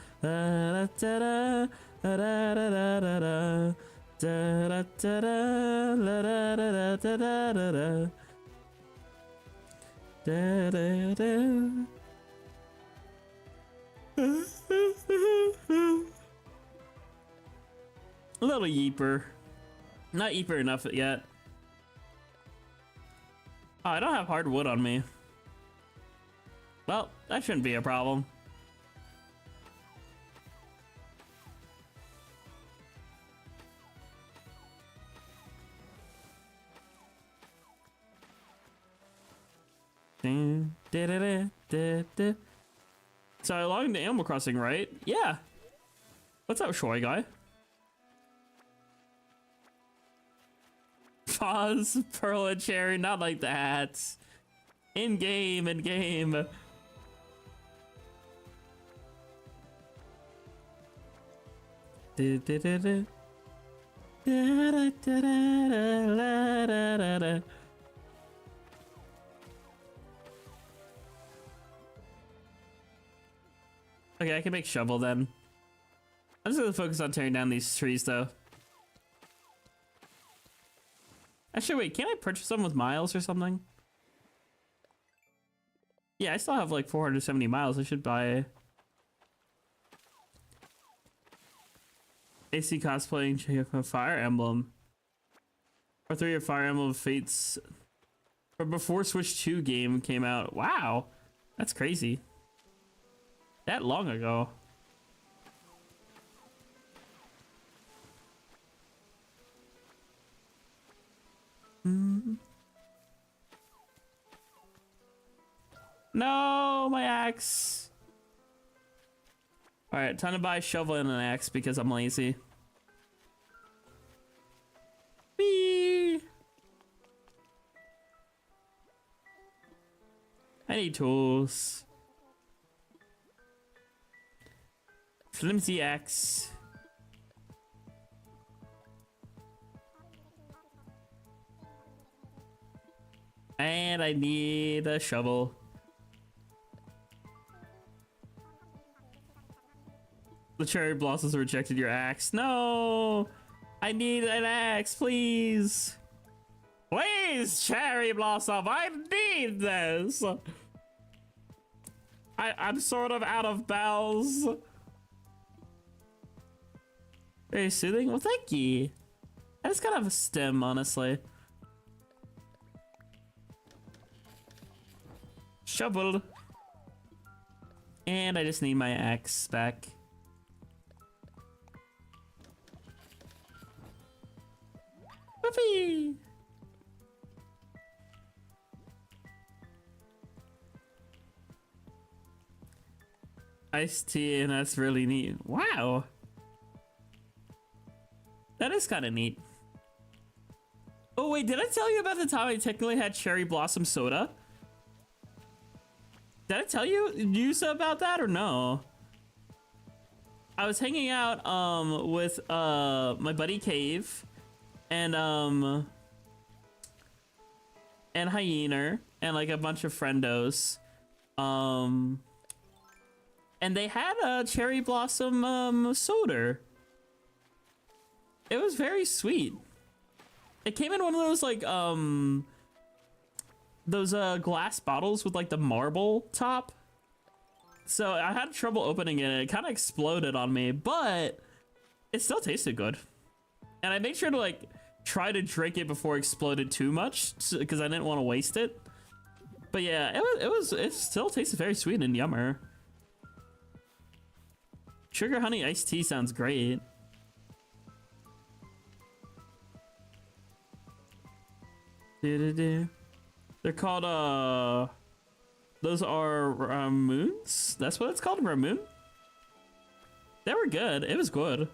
da da da da. Da da da da la da da da da da da da da da. A little yeeper, not yeeper enough yet. Oh, I don't have hardwood on me. Well, that shouldn't be a problem. So I logged into Animal Crossing, right? Yeah. What's up, Shoy guy? Pause, Pearl and Cherry, not like that. In game, in game. Okay, I can make shovel then. I'm just gonna focus on tearing down these trees though. Actually, wait, can't I purchase them with miles or something? Yeah, I still have like 470 miles. I should buy AC cosplaying, check out Fire Emblem. Or 3 of Fire Emblem Fates. Or before Switch 2 game came out. Wow, that's crazy. That long ago. No, my axe. All right, time to buy a shovel and an axe because I'm lazy. Whee! I need tools. Flimsy axe. And I need a shovel. The cherry blossoms rejected your axe. No! I need an axe, please! Please, cherry blossom, I need this! I'm sort of out of bells. Very soothing. Well, thank you. I just gotta have a stem, honestly. Shoveled. And I just need my axe back. Whoopee! Iced tea, and that's really neat. Wow. That is kind of neat. Oh wait, did I tell you about the time I technically had cherry blossom soda? Did I tell you about that or no? I was hanging out with my buddy Cave and Hyena and like a bunch of friendos. And they had a cherry blossom soda. It was very sweet. It came in one of those like those glass bottles with like the marble top. So I had trouble opening it. It kind of exploded on me, but it still tasted good. And I made sure to like try to drink it before it exploded too much because I didn't want to waste it. But yeah, it still tasted very sweet and yummer. Sugar honey iced tea sounds great. They're called those are ramoons. That's what it's called, ramoon. They were good. It was good.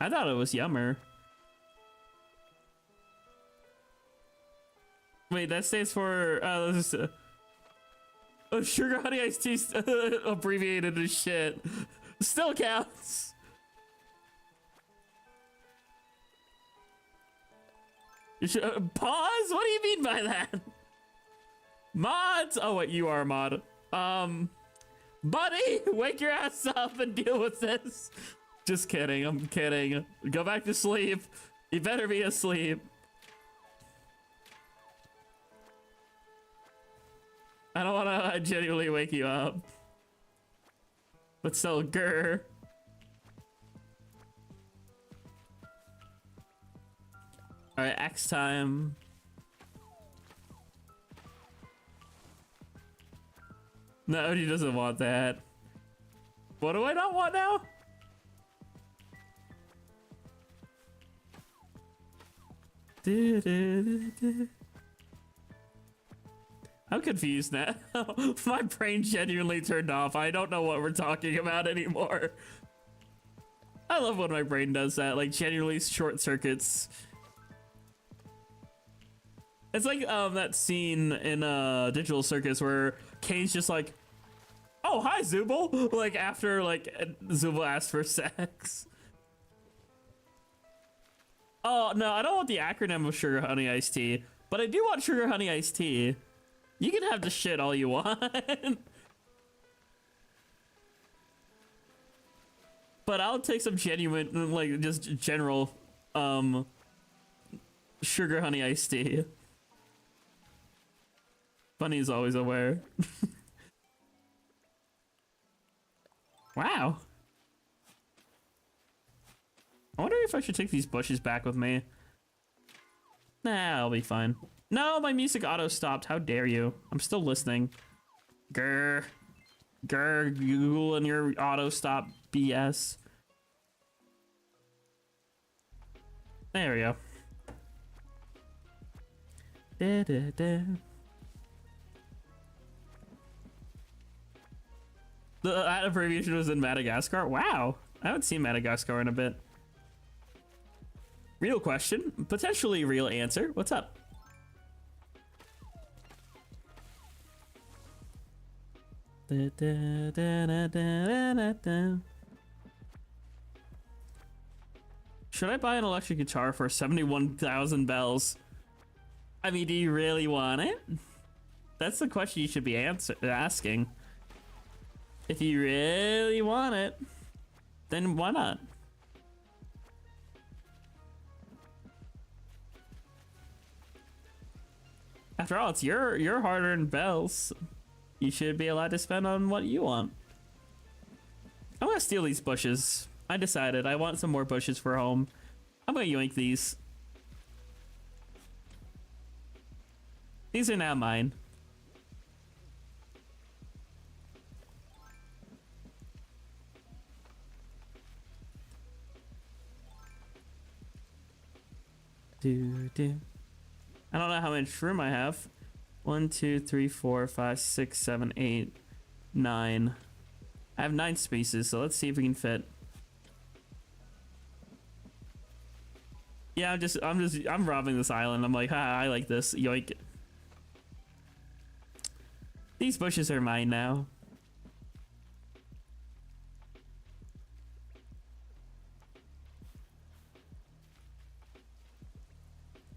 I thought it was yummer. Wait, that stands for sugar honey iced tea. Abbreviated as shit. Still counts. Pause? What do you mean by that? Mods? Oh, wait, you are a mod. Buddy, wake your ass up and deal with this. Just kidding, I'm kidding. Go back to sleep. You better be asleep. I don't want to genuinely wake you up. But still, grrr. All right, axe time. No, he doesn't want that. What do I not want now? I'm confused now. My brain genuinely turned off. I don't know what we're talking about anymore. I love when my brain does that, like genuinely short circuits. It's like that scene in Digital Circus where Kane's just like, "Oh, hi, Zooble," like after like Zooble asked for sex. Oh no, I don't want the acronym of sugar honey iced tea, but I do want sugar honey iced tea. You can have the shit all you want. But I'll take some genuine, like just general sugar honey iced tea. Bunny's always aware. Wow. I wonder if I should take these bushes back with me. Nah, I'll be fine. No, my music auto stopped. How dare you? I'm still listening. Grrr. Grrr, Google and your auto stop BS. There we go. Da, da, da. That abbreviation was in Madagascar? Wow. I haven't seen Madagascar in a bit. Real question. Potentially real answer. What's up? Da, da, da, da, da, da, da. Should I buy an electric guitar for 71,000 bells? I mean, do you really want it? That's the question you should be asking. If you really want it, then why not? After all, it's your hard-earned bells. You should be allowed to spend on what you want. I'm gonna steal these bushes. I decided I want some more bushes for home. I'm gonna yoink these. These are now mine. I don't know how much room I have. 1, 2, 3, 4, 5, 6, 7, 8, 9. I have 9 spaces, so let's see if we can fit. Yeah, I'm robbing this island. I'm like, ha, I like this. Yoink. These bushes are mine now.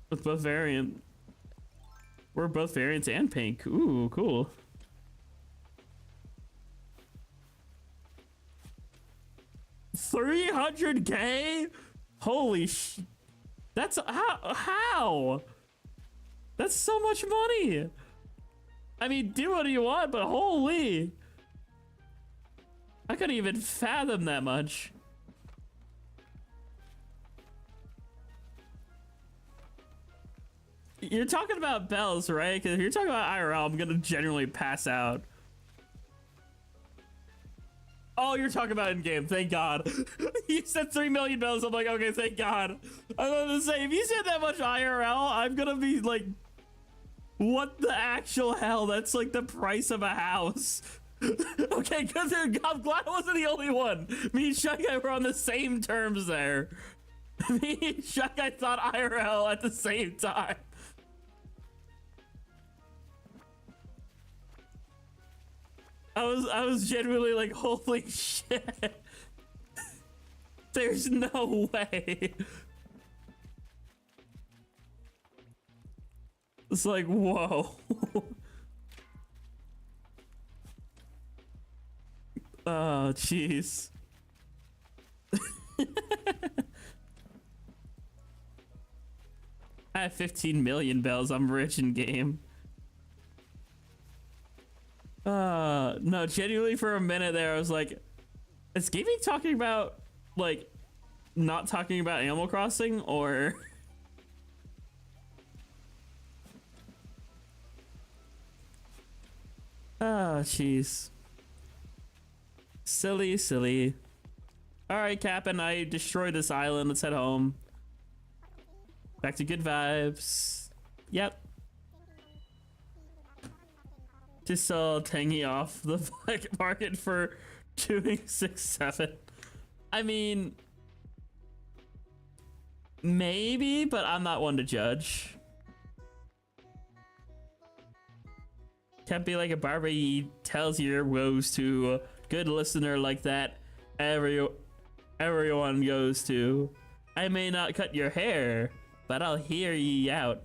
With both variant. We're both variants and pink. Ooh, cool. $300K? Holy sh... That's... How? That's so much money! I mean, do what you want, but holy... I couldn't even fathom that much. You're talking about bells, right? Because if you're talking about IRL, I'm gonna generally pass out. Oh, you're talking about in-game, thank God. You said 3 million bells, I'm like, okay, thank God. I was gonna say, if you said that much IRL, I'm gonna be like, what the actual hell? That's like the price of a house. Okay, because I'm glad I wasn't the only one. Me and Jackogień were on the same terms there. Me and Jackogień thought IRL at the same time. I was genuinely like, holy shit. There's no way. It's like, whoa. Oh, jeez. I have 15 million bells. I'm rich in game. No, genuinely for a minute there, I was like, is gaming talking about, like, not talking about Animal Crossing, or... Oh, jeez. Silly, silly. Alright, Captain, I destroyed this island. Let's head home. Back to good vibes. Yep. Just saw Tangy off the black market for doing 6-7. I mean, maybe, but I'm not one to judge. Can't be like a barber. He tells your woes to a good listener like that. Everyone goes to. I may not cut your hair, but I'll hear ye out.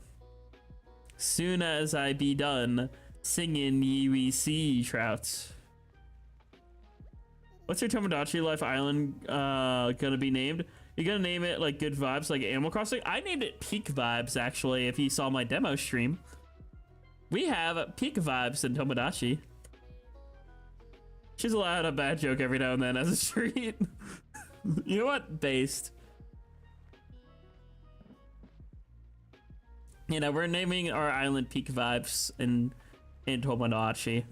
Soon as I be done singing ye we sea trouts. What's your Tomodachi Life Island gonna be named? You're gonna name it like Good Vibes, like Animal Crossing? I named it Peak Vibes, actually, if you saw my demo stream. We have Peak Vibes in Tomodachi. She's allowed a bad joke every now and then as a treat. You know what? Based. You know, we're naming our island Peak Vibes in Tomodachi.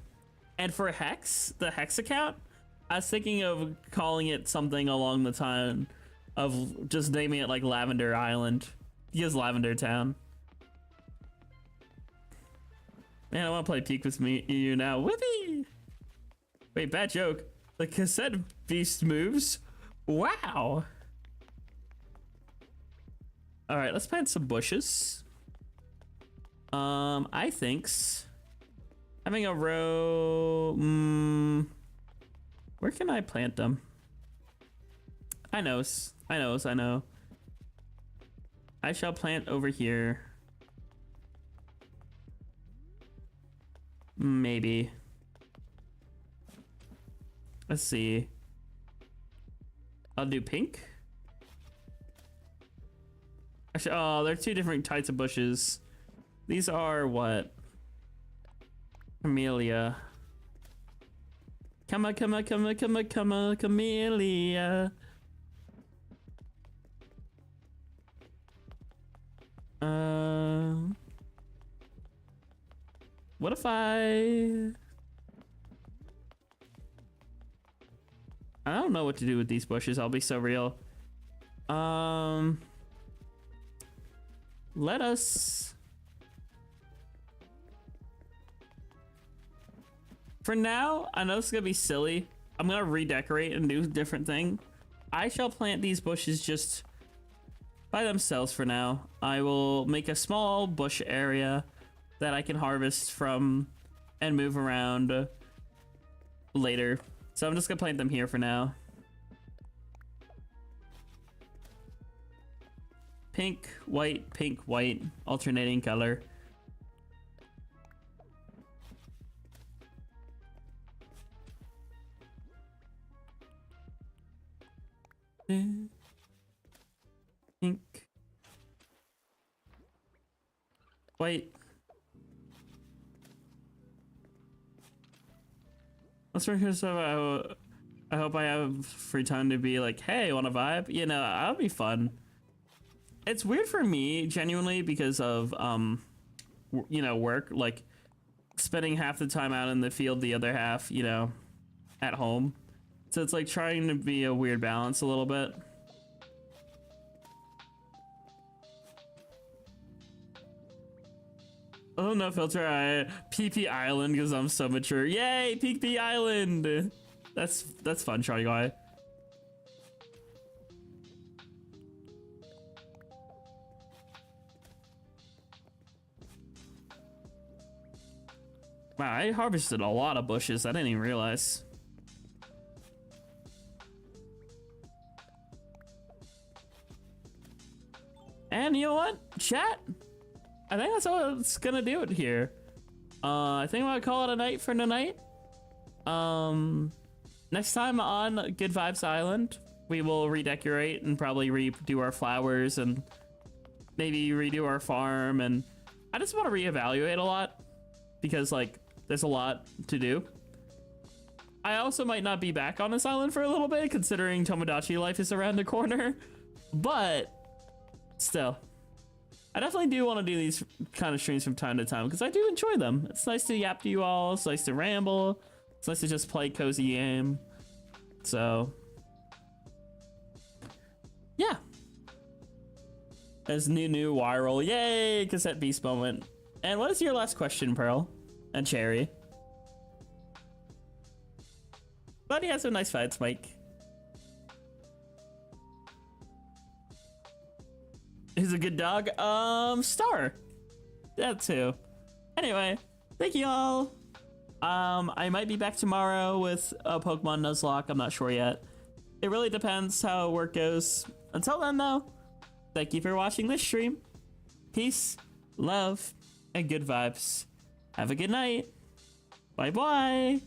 And for Hex, the Hex account, I was thinking of calling it something along the time of just naming it like Lavender Island. Because Lavender Town. Man, I want to play Peak with you now. Whippy! Wait, bad joke. The cassette beast moves? Wow! Alright, let's plant some bushes. I think's having a row. Where can I plant them? I know. I shall plant over here. Maybe. Let's see. I'll do pink. Actually, oh, they're two different types of bushes. These are what? Camellia. Come on, camellia. What if I don't know what to do with these bushes, I'll be so real. let us... For now, I know this is gonna be silly. I'm gonna redecorate and do a different thing. I shall plant these bushes just by themselves for now. I will make a small bush area that I can harvest from and move around later. So I'm just gonna plant them here for now. Pink, white, alternating color. Pink, white. Let's work here. So I hope I have free time to be like, hey, want to vibe? You know, that'll be fun. It's weird for me, genuinely, because of you know, work. Like spending half the time out in the field, the other half, you know, at home. So it's like trying to be a weird balance a little bit. Oh, no filter. PP Island because I'm so mature. Yay, PP Island. That's fun, Charlie guy. Wow, I harvested a lot of bushes. I didn't even realize. And you know what, chat? I think that's all it's gonna do it here. I think I'm gonna call it a night for tonight. Next time on Good Vibes Island, we will redecorate and probably redo our flowers and maybe redo our farm. And I just want to reevaluate a lot because like there's a lot to do. I also might not be back on this island for a little bit considering Tomodachi life is around the corner, but still, I definitely do want to do these kind of streams from time to time because I do enjoy them. It's nice to yap to you all. It's nice to ramble. It's nice to just play cozy game. So, yeah. As new viral, yay! Cassette Beast moment. And what is your last question, Pearl and Cherry? But he has some nice fights, Mike. He's a good dog. Star. That too. Anyway, thank you all. I might be back tomorrow with a Pokemon Nuzlocke. I'm not sure yet. It really depends how work goes. Until then, though, thank you for watching this stream. Peace, love, and good vibes. Have a good night. Bye-bye.